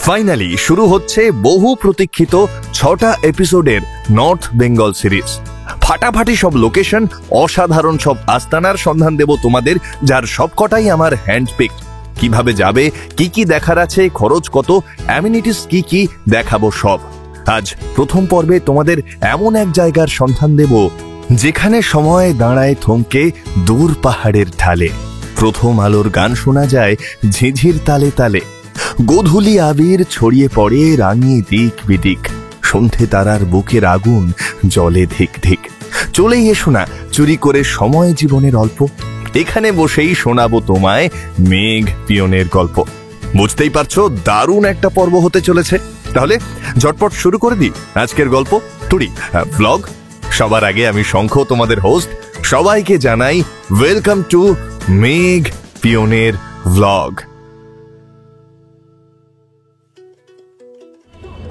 Finally শুরু হচ্ছে বহু প্রতীক্ষিত 6টা এপিসোডের নর্থ বেঙ্গল সিরিজ। ফাটাফাটি সব লোকেশন, অসাধারণ সব আস্তানার সন্ধান দেব তোমাদের, যার সবকটাই আমার হ্যান্ডপিক। কিভাবে যাবে, কি কি দেখার আছে, খরচ কত, অ্যামিনিটিস কি কি, দেখাবো সব। আজ প্রথম পর্বে তোমাদের এমন এক জায়গার সন্ধান দেব যেখানে সময় দাঁড়ায় থমকে দূর পাহাড়ের ঢালে। প্রথম আলোর গান শোনা যায় ঝিঝির তালে তালে। গোধূলি আবির ছড়িয়ে পড়ে রাঙিয়ে দিক বিদিক। সন্ধে তারার বুকের আগুন জলে ধিক ধিক। চলেই এসো না চুরি করে সময় জীবনের অল্প। এখানে বসেই শোনাবো তোমায় মেঘ পিয়নের গল্প। বুঝতেই পারছো দারুণ একটা পর্ব হতে চলেছে। তাহলে ঝটপট শুরু করে দিই আজকের গল্প টুরি ব্লগ। সবার আগে আমি শঙ্খ, তোমাদের হোস্ট। সবাইকে জানাই ওয়েলকাম টু মেঘ পিয়নের ব্লগ।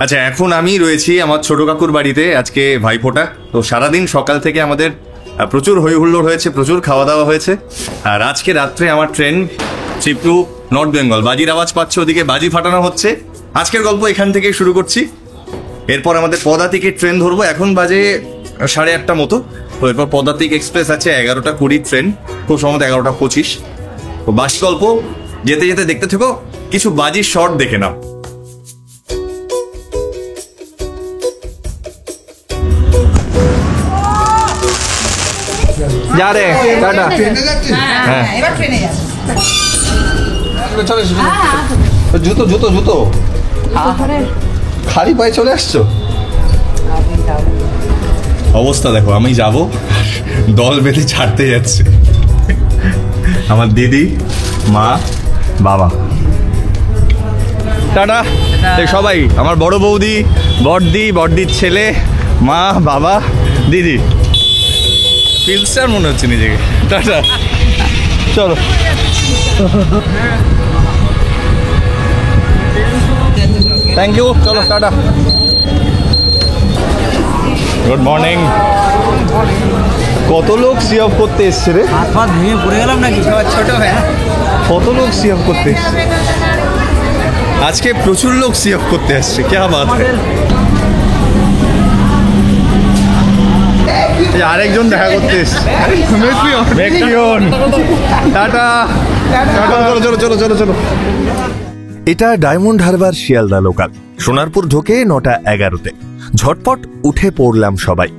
আচ্ছা, এখন আমি রয়েছি আমার ছোট কাকুর বাড়িতে। আজকে ভাইফোঁটা, তো সারাদিন সকাল থেকে আমাদের প্রচুর হই হুল্লোড় হয়েছে, প্রচুর খাওয়া দাওয়া হয়েছে। আর আজকে রাত্রে আমার ট্রেন চিপটু নর্থ বেঙ্গল। বাজির আওয়াজ পাচ্ছে, ওদিকে বাজি ফাটানো হচ্ছে। আজকের গল্প এখান থেকে শুরু করছি। এরপর আমাদের পদাতিকে ট্রেন ধরবো। এখন বাজে 8:30 মতো। তো এরপর পদাতিক এক্সপ্রেস আছে 11:20 ট্রেন, খুব সম্ভবত 11:25। তো বাস গল্প যেতে যেতে দেখতে থেকো, কিছু বাজির শর্ট দেখে নাও। যা রে টাটা। হ্যাঁ, এবার ট্রেনে যাচ্ছে। চলে এসো। জুতো জুতো জুতো খালি পায়ে চলে আসছো। অবস্থা দেখো, আমি যাব, দল বেঁধে ছাড়তে যাচ্ছে আমার দিদি, মা, বাবা। টাটা সবাই, আমার বড় বৌদি, বড়দি, বড়দির ছেলে, মা, বাবা, দিদি। ফিল্মস্টার মনে হচ্ছে নিজেকে। টাটা, চলো। থ্যাংক ইউ, চলো টাটা। Good morning. কত লোক সি অফ করতে এসছে রে? হাত ভেঙে পড়ে গেলাম নাকি? সবার ছোট হয়ে কত লোক সি অফ করতে এসছে আজকে। প্রচুর লোক সি অফ করতে আসছে। কে বাত? আরেকজন দেখা করতে এসছে। টাটা, চলো চলো চলো চলো চলো। এটা ডায়মন্ড হারবার শিয়ালদা লোকাল। সোনারপুর ঢোকে 9:11-তে। ঝটপট উঠে পড়লাম সবাই।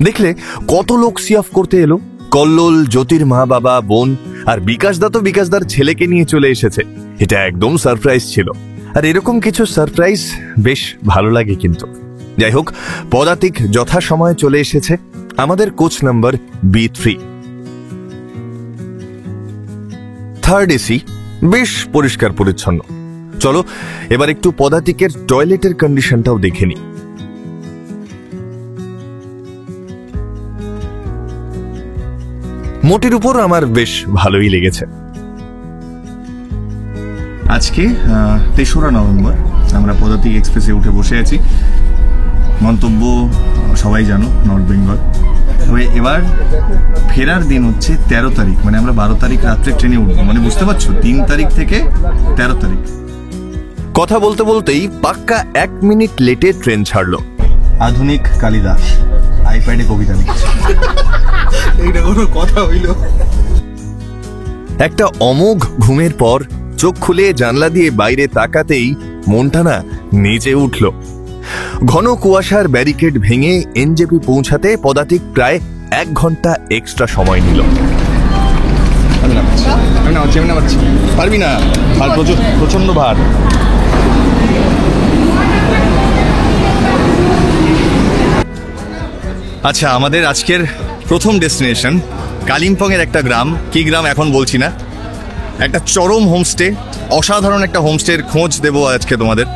দেখলে কত লোক সি অফ করতে এলো। কল্লোল, জ্যোতির মা, বাবা, বোন আর বিকাশদা তো বিকাশদার ছেলেকে নিয়ে চলে এসেছে। এটা একদম সারপ্রাইজ ছিল। আর এরকম কিছু সারপ্রাইজ বেশ ভালো লাগে। কিন্তু যাই হোক, পদাতিক যথাসময়ে চলে এসেছে। আমাদের coach number B3, 3rd AC, বেশ পরিষ্কার পরিচ্ছন্ন। চলো এবার একটু পদাতিকের টয়লেটের কন্ডিশনটাও দেখে নি। মোটের উপর আমার বেশ ভালোই লেগেছে। আজকে 3রা নভেম্বর, আমরা পদাতিক এক্সপ্রেসে উঠে বসে আছি। মন্তব্য সবাই জানো, নর্থ বেঙ্গল। তবে এবার ফেরার দিন হচ্ছে 13 তারিখ, মানে আমরা 12 তারিখ রাত্রে ট্রেনে উঠবো। মানে বুঝতে পারছো, 3 তারিখ থেকে 13 তারিখ। কথা বলতে বলতেই পাক্কা 1 মিনিট লেটে ট্রেন ছাড়লো। আধুনিক কালিদাস আইপ্যাডে কবিতা লিখছে। এইটা কোনো কথা হইল? একটা অমোঘ ঘুমের পর চোখ খুলে জানলা দিয়ে বাইরে তাকাতেই মনটা না নেচে উঠল। ঘন কুয়াশার ব্যারিকেড ভেঙে এনজেপি পৌঁছাতে পদাতিক প্রায় 1 ঘন্টা এক্সট্রা সময় নিল। পারবি না, আর প্রচন্ড ভার। আচ্ছা, আমাদের আজকের প্রথম ডেস্টিনেশন কালিম্পং এর একটা গ্রাম। কি গ্রাম এখন বলছি না, একটা চরম হোমস্টে, অসাধারণ একটা হোমস্টের খোঁজ দেবো আজকে তোমাদের।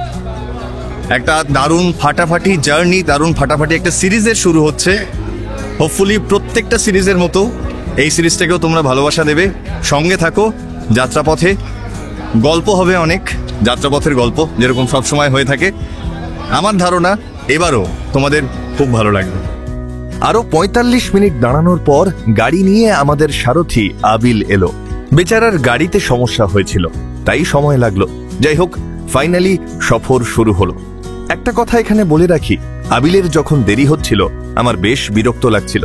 একটা দারুণ ফাটাফাটি জার্নি, দারুণ ফাটাফাটি একটা সিরিজের শুরু হচ্ছে। হোপফুলি প্রত্যেকটা সিরিজের মতো এই সিরিজটাকেও তোমরা ভালোবাসা দেবে। সঙ্গে থাকো যাত্রাপথে। গল্প হবে অনেক, যাত্রাপথের গল্প, যেরকম সবসময় হয়ে থাকে। আমার ধারণা এবারও তোমাদের খুব ভালো লাগবে। আরো 45 মিনিট দাঁড়ানোর পর গাড়ি নিয়ে আমাদের সারথি আবিল এলো। বেচারার গাড়িতে সমস্যা হয়েছিল, তাই সময় লাগলো। যাই হোক, ফাইনালি সফর শুরু হলো। একটা কথা এখানে বলে রাখি, আবিলের যখন দেরি হচ্ছিল আমার বেশ বিরক্ত লাগছিল।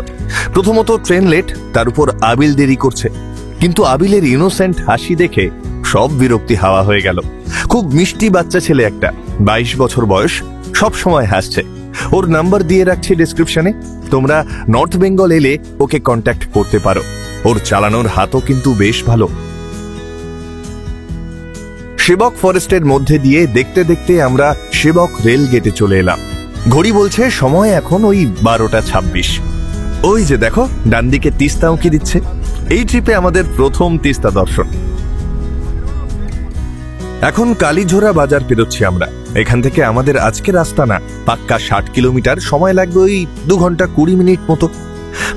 প্রথমত ট্রেন লেট, তার উপর আবিল দেরি করছে। কিন্তু আবিলের ইনোসেন্ট হাসি দেখে সব বিরক্তি হাওয়া হয়ে গেল। খুব মিষ্টি বাচ্চা ছেলে একটা, 22 বছর বয়স, সব সময় হাসছে। ওর নাম্বার দিয়ে রাখছি ডেসক্রিপশনে, তোমরা নর্থ বেঙ্গল এলে ওকে কন্ট্যাক্ট করতে পারো। ওর চালানোর হাতও কিন্তু বেশ ভালো। সেবক ফরেস্টের মধ্যে দিয়ে দেখতে দেখতে আমরা সেবক রেল গেটে চলে এলাম। ঘড়ি বলছে সময় এখন ওই 12:26। ওই যে দেখো ডান দিকে তিস্তা উঁকি দিচ্ছে। এই ট্রিপে আমাদের প্রথম তিস্তা দর্শন। এখন কালীঝোড়া বাজার পেরোচ্ছি আমরা। এখান থেকে আমাদের আজকের রাস্তা না, পাক্কা 60 কিলোমিটার, সময় লাগবে ওই 2 ঘন্টা 20 মিনিট মতো।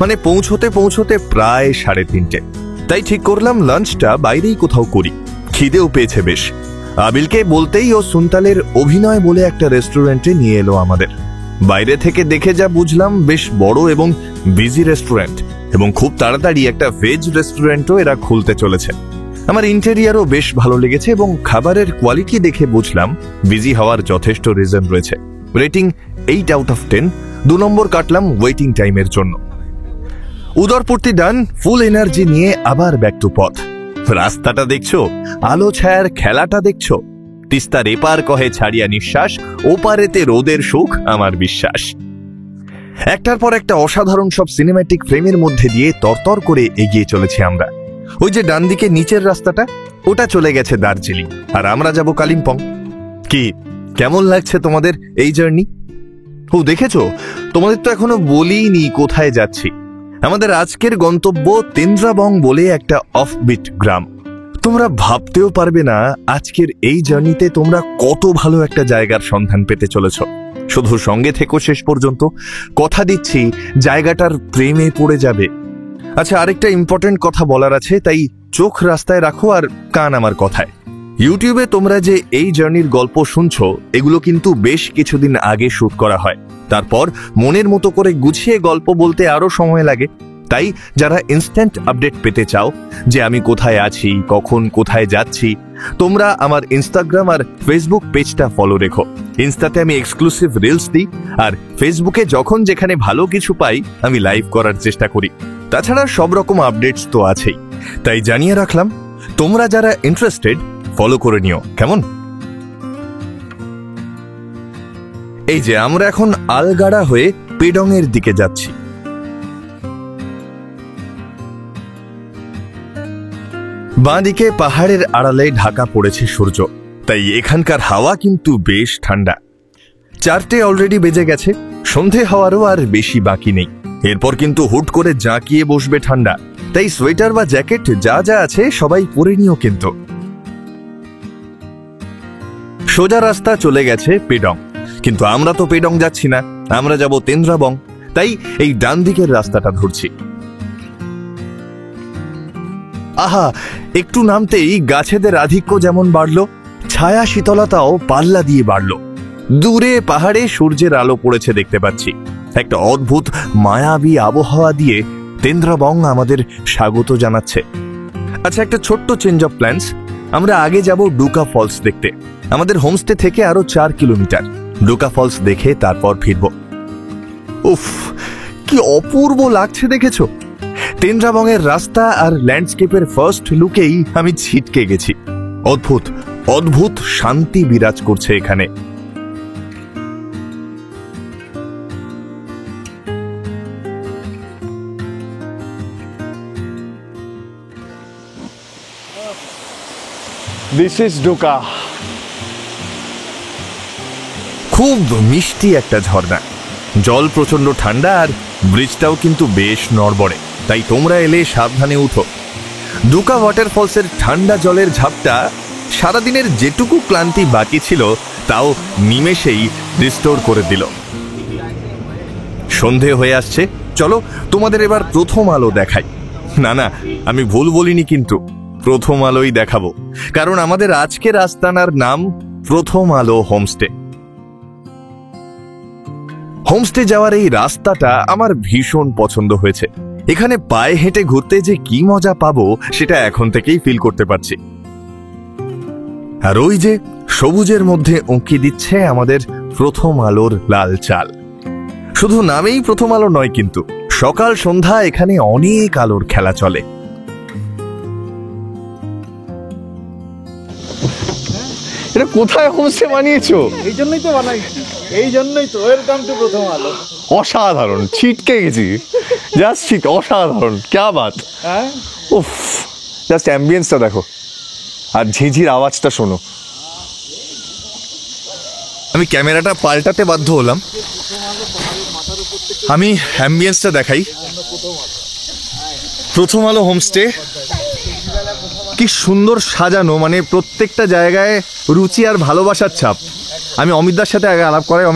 মানে পৌঁছতে পৌঁছতে প্রায় 3:30। তাই ঠিক করলাম লাঞ্চটা বাইরেই কোথাও করি। খিদেও পেয়েছে বেশ। আবিলকে বলতেই ও সুনতালের অভিনয় বলে একটা রেস্টুরেন্টে নিয়ে এলো আমাদের। বাইরে থেকে দেখে যা বুঝলাম বেশ বড় এবং বিজি রেস্টুরেন্ট, এবং খুব তাড়াতাড়ি একটা ভেজ রেস্টুরেন্টও এরা খুলতে চলেছে। আমার ইন্টেরিয়ারও বেশ ভালো লেগেছে এবং খাবারের কোয়ালিটি দেখে বুঝলাম বিজি হওয়ার যথেষ্ট রিজন রয়েছে। রেটিং 8/10। 2 নম্বর কাটলাম ওয়েটিং টাইমের জন্য। উদরপূর্তি ডান, ফুল এনার্জি নিয়ে আবার ব্যাক টু পথ। রাস্তাটা দেখছো, আলো ছায়ার খেলাটা দেখছো। তিস্তার এপার কহে ছাড়িয়া নিঃশ্বাস, ওপারেতে রোদের সুখ আমার বিশ্বাস। একটার পর একটা অসাধারণ সব সিনেম্যাটিক ফ্রেমের মধ্যে দিয়ে তরতর করে এগিয়ে চলেছি আমরা। ওই যে ডান দিকে নিচের রাস্তাটা, ওটা চলে গেছে দার্জিলিং, আর আমরা যাব কালিম্পং। কি কেমন লাগছে তোমাদের এই জার্নি? ও দেখেছো, তোমাদের তো এখনো বলিনি কোথায় যাচ্ছি। আমাদের আজকের গন্তব্য তেন্দ্রাবং বলে একটা অফবিট গ্রাম। তোমরা ভাবতেও পারবে না আজকের এই জার্নিতে তোমরা কত ভালো একটা জায়গার সন্ধান পেতে চলেছ। শুধু সঙ্গে থেকো শেষ পর্যন্ত, কথা দিচ্ছি জায়গাটার প্রেমে পড়ে যাবে। আচ্ছা, আরেকটা ইম্পর্টেন্ট কথা বলার আছে, তাই চোখ রাস্তায় রাখো আর কান আমার কথায়। ইউটিউবে তোমরা যে এই জার্নির গল্প শুনছো, এগুলো কিন্তু বেশ কিছুদিন আগে শুট করা হয়। তারপর মনের মতো করে গুছিয়ে গল্প বলতে আরো সময় লাগে। তাই যারা ইনস্ট্যান্ট আপডেট পেতে চাও যে আমি কোথায় আছি, কখন কোথায় যাচ্ছি, তোমরা আমার ইনস্টাগ্রাম আর ফেসবুক পেজটা ফলো রেখো। ইনস্টাতে আমি এক্সক্লুসিভ রিলস দিই, আর ফেসবুকে যখন যেখানে ভালো কিছু পাই আমি লাইভ করার চেষ্টা করি। তাছাড়া সব রকম আপডেটস তো আছেই, তাই জানিয়ে রাখলাম। তোমরা যারা ইন্টারেস্টেড ফলো করে নিও, কেমন? এই যে আমরা এখন আলগাড়া হয়ে পেডং এর দিকে যাচ্ছি। বাঁদিকে পাহাড়ের আড়ালে ঢাকা পড়েছে সূর্য, তাই এখানকার হাওয়া কিন্তু বেশ ঠান্ডা। 4টে অলরেডি বেজে গেছে, সন্ধে হওয়ারও আর বেশি বাকি নেই। এরপর কিন্তু হুট করে জাঁকিয়ে বসবে ঠান্ডা, তাই সোয়েটার বা জ্যাকেট যা যা আছে সবাই পরে নিও কিন্তু। সোজা রাস্তা চলে গেছে পেডং, কিন্তু আমরা তো পেডং যাচ্ছি না, আমরা যাব তেন্দ্রাবং। তাই এই ডান দিকের রাস্তাটা ধরছি। আহা, একটু নামতেই গাছেদের আধিক্য যেমন বাড়লো, ছায়া শীতলতাও পাল্লা দিয়ে বাড়লো। দূরে পাহাড়ে সূর্যের আলো পড়েছে দেখতে পাচ্ছি। একটা অদ্ভুত মায়াবী আবহাওয়া দিয়ে তেন্দ্রাবং আমাদের স্বাগত জানাচ্ছে। আচ্ছা, একটা ছোট্ট চেঞ্জ অফ প্ল্যান্স। আমরা আগে যাব ডুকা ফলস দেখতে। আমাদের হোমস্টে থেকে আরো 4 কিলোমিটার। ডুকা ফলস দেখে তারপর ফিরব। উফ, কি অপূর্ব লাগছে দেখেছো? তেন্দ্রাবং এর রাস্তা আর ল্যান্ডস্কেপের ফার্স্ট লুকেই আমি ছিটকে গেছি। অদ্ভুত অদ্ভুত শান্তি বিরাজ করছে এখানে। This is Duka. খুব মিষ্টি একটা ঝর্ণা, জল প্রচন্ড ঠান্ডা, আর ব্রিজটাও কিন্তু বেশ নড়বড়ে, তাই তোমরা এলে সাবধানে উঠো। ডুকা ওয়াটারফলসের ঠান্ডা জলের ঝাপটা সারাদিনের যেটুকু ক্লান্তি বাকি ছিল তাও নিমেষেই রিস্টোর করে দিল। সন্ধে হয়ে আসছে, চলো তোমাদের এবার প্রথম আলো দেখাই। না না, আমি ভুল বলিনি, কিন্তু প্রথম আলোই দেখাবো, কারণ আমাদের আজকের আস্তানার নাম প্রথম আলো হোমস্টে। হোমস্টে যাওয়ার এই রাস্তাটা আমার ভীষণ পছন্দ হয়েছে। এখানে পায়ে হেঁটে ঘুরতে যে কি মজা পাবো সেটা এখন থেকেই ফিল করতে পারছি। আর ওই যে সবুজের মধ্যে উঁকি দিচ্ছে আমাদের প্রথম আলোর লাল চাল। শুধু নামেই প্রথম আলো নয়, কিন্তু সকাল সন্ধ্যা এখানে অনেক আলোর খেলা চলে। এটা কোথায় হোমস্টে বানিয়েছো? এই জন্যই তো বানাই, এই জন্যই তো ওয়েলকাম টু প্রথম আলো। অসাধারণ, ছিটকে গেছি, জাস্ট ছিট, অসাধারণ, ক্যা বাত। হ্যাঁ, উফ, জাস্ট অ্যাম্বিয়েন্সটা দেখো আর ঝিঝির আওয়াজটা শোনো। আমি ক্যামেরাটা পাল্টাতে বাধ্য হলাম, আমি অ্যাম্বিয়েন্সটা দেখাই। প্রথম আলো হোমস্টে কি সুন্দর সাজানো, মানে প্রত্যেকটা জায়গায় রুচি আর ভালোবাসার ছাপ। আমি অমিতদার সাথে আগে আলাপ করাই।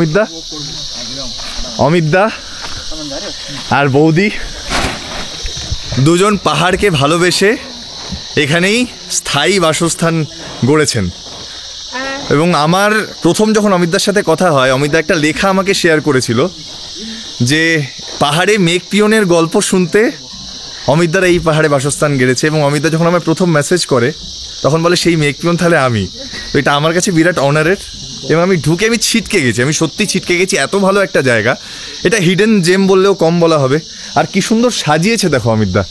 অমিতদা আর বৌদি দুজন পাহাড়কে ভালোবেসে এখানেই স্থায়ী বাসস্থান গড়েছেন। এবং আমার প্রথম যখন অমিতদার সাথে কথা হয়, অমিতদা একটা লেখা আমাকে শেয়ার করেছিল যে পাহাড়ে মেঘ পিয়নের গল্প শুনতে অমিতদার এই পাহাড়ে বাসস্থান গেড়েছে। এবং অমিতদা যখন আমায় প্রথম মেসেজ করে তখন বলে সেই মেঘ পিয়ন তাহলে আমি। তো এটা আমার কাছে বিরাট অনারের। এবং আমি ঢুকে আমি ছিটকে গেছি, আমি সত্যি ছিটকে গেছি। এত ভালো একটা জায়গা, এটা হিডেন জেম বললেও কম বলা হবে। আর কি সুন্দর সাজিয়েছে দেখো অমিতদা,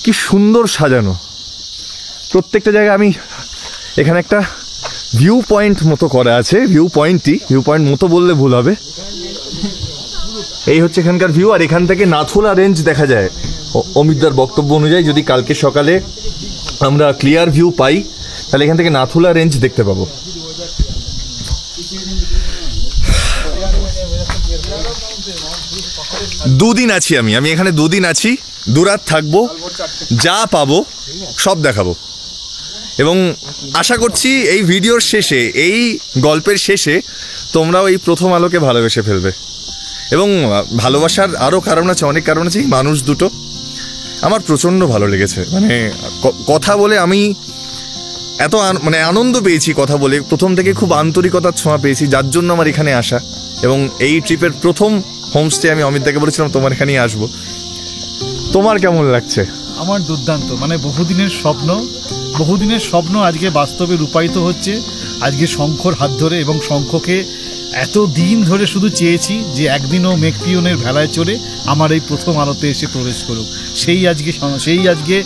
কি সুন্দর সাজানো প্রত্যেকটা জায়গা। আমি এখানে একটা ভিউ পয়েন্ট মতো করা আছে, ভিউ পয়েন্ট মতো বললে ভুল হবে। এই হচ্ছে এখানকার ভিউ। আর এখান থেকে নাথুলা রেঞ্জ দেখা যায় অমিতদার বক্তব্য অনুযায়ী। যদি কালকে সকালে আমরা ক্লিয়ার ভিউ পাই তাহলে এখান থেকে নাথুলা রেঞ্জ দেখতে পাবো। দুদিন আছি আমি এখানে, দুদিন আছি, দুরাত থাকবো, যা পাবো সব দেখাবো। এবং আশা করছি এই ভিডিওর শেষে, এই গল্পের শেষে তোমরাও এই প্রথম আলোকে ভালোবেসে ফেলবে। এবং ভালোবাসার আরও কারণ আছে, অনেক কারণ আছে। মানুষ দুটো আমার প্রচণ্ড ভালো লেগেছে, মানে কথা বলে আমি এত মানে আনন্দ পেয়েছি কথা বলে। প্রথম থেকে খুব আন্তরিকতার ছোঁয়া পেয়েছি, যার জন্য আমার এখানে আসা। এবং এই ট্রিপের প্রথম হোমস্টে আমি অমিতদাকে বলেছিলাম তোমার এখানেই আসবো। তোমার কেমন লাগছে? আমার দুর্দান্ত, মানে বহুদিনের স্বপ্ন আজকে বাস্তবে রূপায়িত হচ্ছে। আজকে শঙ্খর হাত ধরে, এবং শঙ্খকে এত দিন ধরে শুধু চেয়েছি যে একদিনও মেঘ পিয়নের ভেলায় চড়ে আমার এই প্রথম আলোতে এসে প্রবেশ করুক। সেই আজকে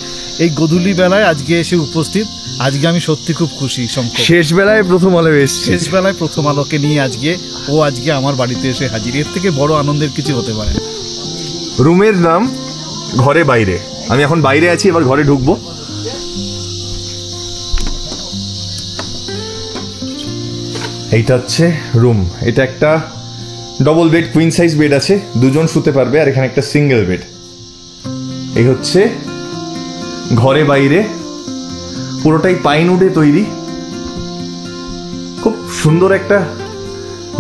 এই গধূলি বেলায় আজকে এসে উপস্থিত। আজকে আমি সত্যি খুব খুশি। শঙ্খ শেষ বেলায় প্রথম আলো এসেছে, শেষ বেলায় প্রথম আলোকে নিয়ে আজকে আমার বাড়িতে এসে হাজির। এর থেকে বড় আনন্দের কিছু হতে পারে না। রুমের নাম ঘরে বাইরে। আমি এখন বাইরে আছি, এবার ঘরে ঢুকবো। এইটা হচ্ছে রুম। এটা একটা double bed, queen size bed আছে, দুজন শুতে পারবে। আর এখানে একটা সিঙ্গেল বেড। এই হচ্ছে ঘরে বাইরে, পুরোটাই পাইন উডে তৈরি। খুব সুন্দর একটা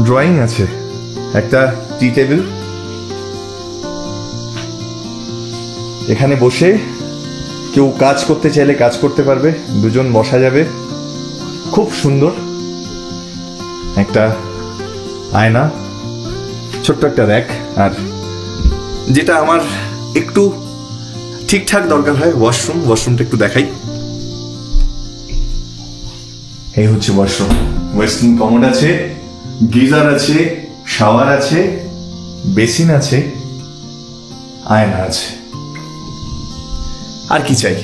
ড্রয়িং আছে, একটা টি টেবিল। এখানে বসে কেউ কাজ করতে চাইলে কাজ করতে পারবে, দুজন বসা যাবে। খুব সুন্দর একটা আয়না, ছোট্ট একটা র্যাক। আর যেটা আমার একটু ঠিকঠাক দরকার হয়, ওয়াশরুমটা একটু দেখাই। এই হচ্ছে ওয়াশরুম। ওয়েস্টার্ন কমোড আছে, গিজার আছে, শাওয়ার আছে, বেসিন আছে, আয়না আছে। আর কি চাই?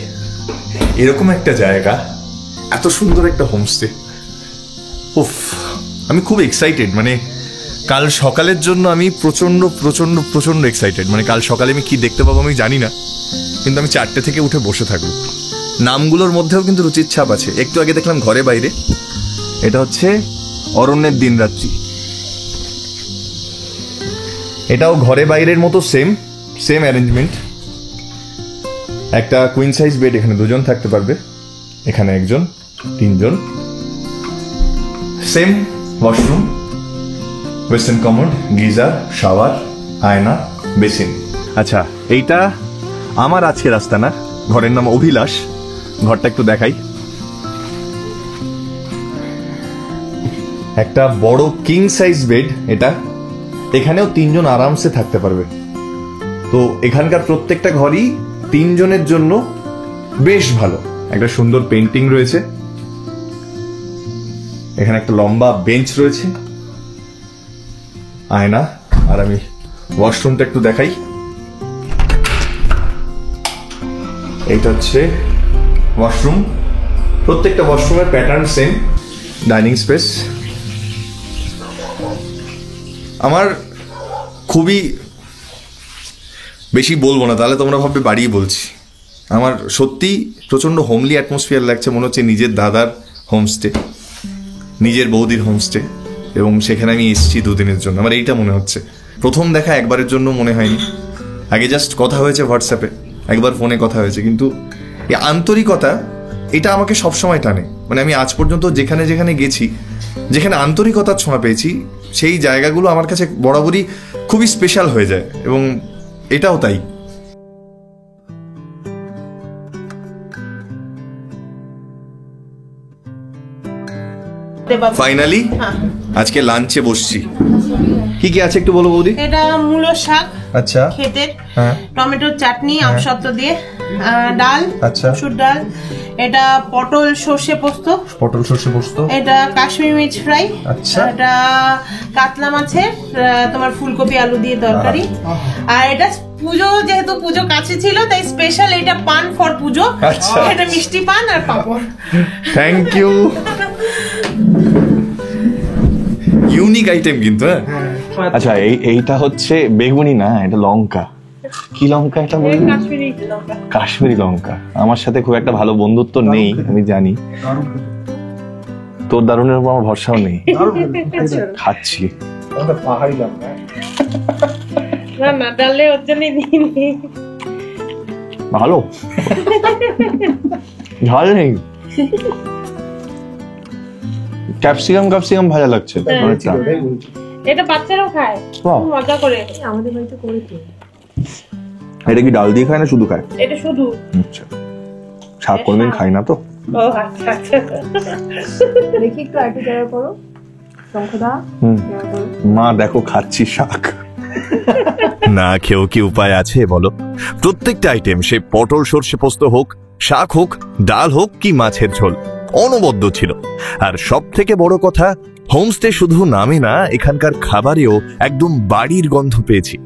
এরকম একটা জায়গা, এত সুন্দর একটা হোমস্টে। উফ, আমি খুব এক্সাইটেড। মানে কাল সকালের জন্য আমি প্রচন্ড প্রচন্ড প্রচন্ড এক্সাইটেড। মানে কাল সকালে আমি কি দেখতে পাবো আমি জানি না, কিন্তু আমি 4টে থেকে উঠে বসে থাকবো। নামগুলোর মধ্যেও কিন্তু রুচির ছাপ আছে। একটু আগে দেখলাম ঘরে বাইরে, এটা হচ্ছে অরণ্যের দিনরাত্রি। এটাও ঘরে বাইরের মতো সেম অ্যারেঞ্জমেন্ট। একটা কুইন সাইজ বেড, এখানে দুজন থাকতে পারবে, এখানে একজন, তিনজন। Same washroom, western commode, geyser, shower, আয়না, বেসিন। আচ্ছা, এইটা আমার আজকের আস্তানা। ঘরের নাম অভিলাষ। ঘরটা একটু দেখাই। একটা বড় কিং সাইজ বেড এটা। এখানেও তিনজন আরামসে থাকতে পারবে। তো এখানকার প্রত্যেকটা ঘরই তিনজনের জন্য বেশ ভালো। একটা সুন্দর পেন্টিং রয়েছে, এখানে একটা লম্বা বেঞ্চ রয়েছে, আয়না। আর আমি ওয়াশরুমটা একটু দেখাই। এইটা হচ্ছে ওয়াশরুম, প্রত্যেকটা ওয়াশরুমের প্যাটার্ন সেম। ডাইনিং স্পেস আমার খুবই বেশি বলবো না, তাহলে তোমরা ভাববে বাড়িয়ে বলছি। আমার সত্যি প্রচণ্ড হোমলি অ্যাটমসফিয়ার লাগছে, মনে হচ্ছে নিজের দাদার হোমস্টে, নিজের বৌদির হোমস্টে, এবং সেখানে আমি এসেছি 2 দিনের জন্য। আমার এইটা মনে হচ্ছে। প্রথম দেখা একবারের জন্য মনে হয়নি, আগে জাস্ট কথা হয়েছে হোয়াটসঅ্যাপে, একবার ফোনে কথা হয়েছে, কিন্তু এই আন্তরিকতা এটা আমাকে সবসময় টানে। মানে আমি আজ পর্যন্ত যেখানে যেখানে গেছি, যেখানে আন্তরিকতার ছোঁয়া পেয়েছি, সেই জায়গাগুলো আমার কাছে বরাবরই খুবই স্পেশাল হয়ে যায়, এবং এটাও তাই। ফাইনালি আজকে লাঞ্চে বসছি। কি কি আছে একটু বলো বৌদি। এটা মূলো শাক, আচ্ছা, ক্ষেতের, হ্যাঁ, টমেটোর চাটনি, আমসত্ত্ব দিয়ে, ডাল, আচ্ছা, মসুর ডাল, এটা পটল সর্ষে পোস্ত, পটল সর্ষে পোস্ত, এটা কাশ্মীরি মির্চ ফ্রাই, আচ্ছা, এটা কাতলা মাছের তোমার ফুলকপি আলু দিয়ে তরকারি, আর এটা পুজো, যেহেতু পুজো কাছে ছিল তাই স্পেশাল এটা পান ফর পুজো। আচ্ছা, এটা মিষ্টি পান আর পাঁপড়। Thank you. ইউনিক আইটেম কিন্তু। হ্যাঁ, আচ্ছা, এইটা হচ্ছে বেগুনি না, এটা লঙ্কা। কি লঙ্কা এটা বলি? কাশ্মীরি লঙ্কা। কাশ্মীরি লঙ্কা। আমার সাথে খুব একটা ভালো বন্ধুত্ব নেই, আমি জানি। তোর দারুণের উপর আমার ভরসাও নেই। খাচ্ছি পাহাড়ি লঙ্কা। না না, ডালে ওর জন্যই দিইনি। ভালো, ঝাল নেই। ক্যাপসিকাম ভালো লাগছে। এটা বাচ্চারাও খায়, মজা করে। আমাদের বাড়িতে করে কি? এটা কি ডাল দিয়ে খায় না শুধু খায়? এটা শুধু। আচ্ছা, শাক কোনদিন খাই না তো। ও আচ্ছা আচ্ছা। দেখি একটু আইটু দেওয়ার করো শঙ্খদা। মা দেখো খাচ্ছি শাক। না খেয়েও কি উপায় আছে বলো? প্রত্যেকটা আইটেম, সে পটল সর্ষে পোস্ত হোক, শাক হোক, ডাল হোক কি মাছের ঝোল, অনবদ্য ছিল। আর সব থেকে বড় কথা, হোমস্টে শুধু নামে না, এখানকার খাবারেও একদম বাড়ির গন্ধ পেয়েছি।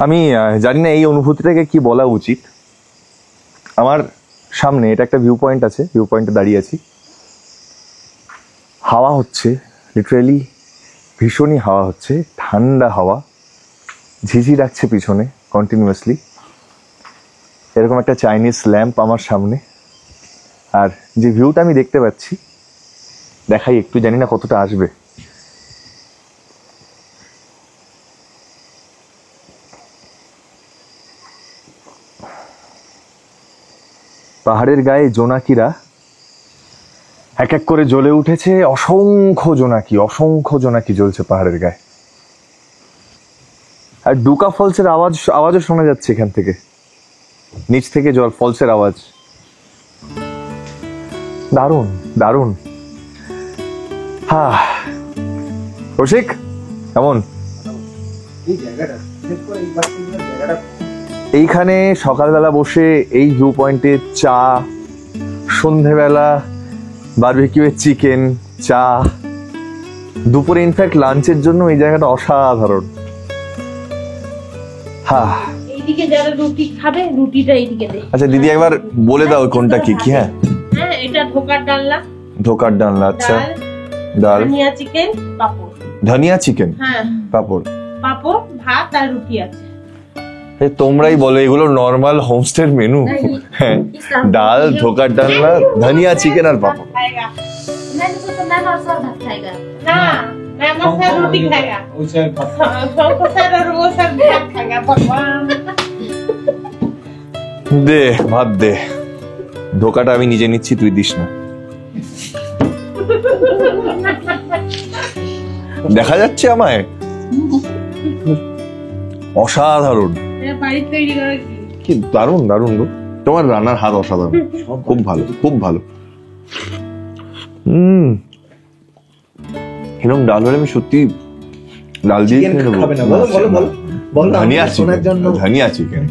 আমি জানি না এই অনুভূতিটাকে কি বলা উচিত। আমার সামনে এটা একটা ভিউ পয়েন্ট আছে, ভিউ পয়েন্টে দাঁড়িয়ে আছি, হাওয়া হচ্ছে, লিটারেলি ভীষণই হাওয়া হচ্ছে, ঠান্ডা হাওয়া, ঝিঝি ডাকছে পিছনে কন্টিনিউয়াসলি। এরকম একটা চাইনিজ ল্যাম্প আমার সামনে, আর যে ভিউটা আমি দেখতে পাচ্ছি, দেখাই একটু, জানি না কতটা আসবে। পাহাড়ের গায়ে জোনাকিরা এক এক করে জ্বলে উঠেছে, অসংখ্য জোনাকি জ্বলছে পাহাড়ের গায়ে। আর ডুকা ফলসের আওয়াজও শোনা যাচ্ছে এখান থেকে, নিচ থেকে জল ফলসের আওয়াজ। দারুণ দারুণ। হ্যাঁ, কৌশিক কেমন? এইখানে সকালবেলা বসে এই ভিউ পয়েন্টে চা, সন্ধেবেলা বারবিকিউ চিকেন, চা, দুপুরে ইনফ্যাক্ট লাঞ্চের জন্য এই জায়গাটা অসাধারণ। হ্যাঁ, এইদিকে যারা রুটি খাবে, রুটিটা এইদিকে দে। আচ্ছা দিদি, একবার বলে দাও কোনটা কি কি। হ্যাঁ, এটা ধোকার ডালনা। ধোকার ডালনা, আচ্ছা, ডাল, ধনিয়া চিকেন, পাপড়। ধনিয়া চিকেন, হ্যাঁ, পাপড়, ভাত আর রুটি আছে। তোমরাই বলো, এগুলো নর্মাল হোমস্টের মেনু? হ্যাঁ, ডাল, ধোকার ডালনা, ধনিয়া চিকেন আর পাপড়। দে ভাত দে, ধোকাটা আমি নিজে নিচ্ছি, তুই দিস না। দেখা যাচ্ছে আমায়? অসাধারণ, বাড়ির তৈরি করা কি দারুণ দারুণ গো, তোমার রান্নার হাত অসাধারণ, খুব ভালো খুব ভালো। এরকম ডাল হলে আমি সত্যি ডাল দিয়ে খেয়ে নেবো। ধনিয়া চিকেন, ধনিয়া চিকেন।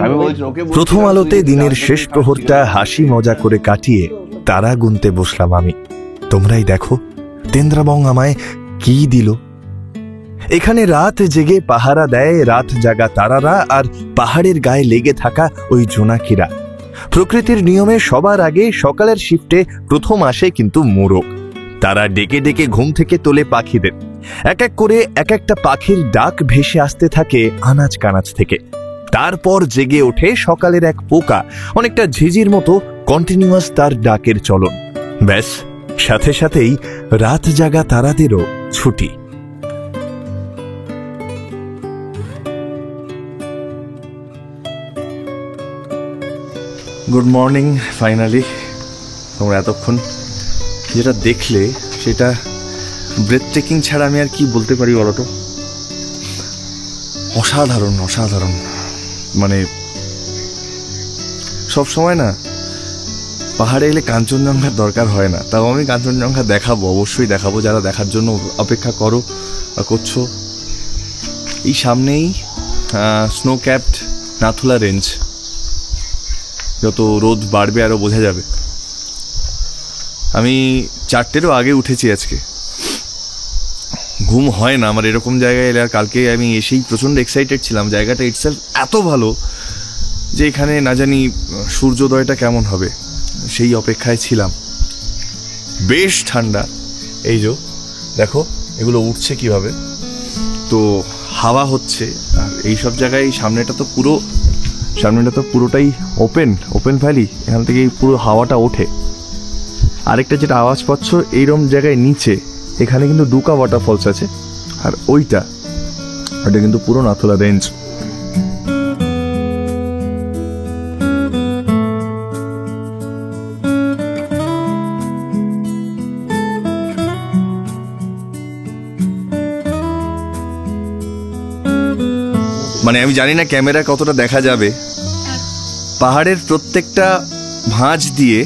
আমি বলছি ওকে প্রথম আলোতে দিনের শেষ প্রহরটা হাসি মজা করে কাটিয়ে তারা গুনতে বসলাম আমি। তোমরাই দেখো তেন্দ্রাবং আমায় কি দিল। এখানে রাত জেগে পাহারা দেয় রাত জাগা তারারা আর পাহাড়ের গায়ে লেগে থাকা ওই জোনাকিরা। প্রকৃতির নিয়মে সবার আগে সকালের শিফটে প্রথম আসে কিন্তু মোরগ। তারা ডেকে ডেকে ঘুম থেকে তোলে পাখিদের। এক এক করে এক একটা পাখির ডাক ভেসে আসতে থাকে আনাজ কানাজ থেকে। তারপর জেগে ওঠে সকালের এক পোকা, অনেকটা ঝিঝির মতো কন্টিনিউয়াস তার ডাকের চলন। ব্যাস, সাথে সাথেই রাত জাগা তারাদেরও ছুটি। Good morning. ফাইনালি তোমরা এতক্ষণ যেটা দেখলে সেটা ব্রেথ টেকিং ছাড়া আমি আর কি বলতে পারি বলো তো? অসাধারণ অসাধারণ। মানে সব সময় না পাহাড়ে এলে কাঞ্চনজঙ্ঘার দরকার হয় না, তাও আমি কাঞ্চনজঙ্ঘা দেখাবো, অবশ্যই দেখাবো। যারা দেখার জন্য অপেক্ষা করো বা করছো, এই সামনেই স্নো ক্যাপড নাথুলা রেঞ্জ। যত রোদ বাড়বে আরো বোঝা যাবে। আমি 4টেরও আগে উঠেছি আজকে, ঘুম হয় না আমার এরকম জায়গায় এলে। আর কালকে আমি এসেই প্রচণ্ড এক্সাইটেড ছিলাম, জায়গাটা ইটসেলফ এত ভালো যে এখানে না জানি সূর্যোদয়টা কেমন হবে সেই অপেক্ষায় ছিলাম। বেশ ঠান্ডা, এই যে দেখো এগুলো উঠছে কিভাবে, তো হাওয়া হচ্ছে। আর এইসব জায়গায় সামনেটা তো পুরোটাই ওপেন ভ্যালি, এখান থেকে পুরো হাওয়াটা ওঠে। আরেকটা যেটা আওয়াজ পাচ্ছ এইরকম জায়গায় নিচে, এখানে কিন্তু ডুকা ওয়াটারফলস আছে, আর ওইটা কিন্তু পুরো নাথুলা রেঞ্জ। মানে আমি জানি না ক্যামেরা কতটা দেখা যাবে, পাহাড়ের প্রত্যেকটা ভাঁজ দিয়ে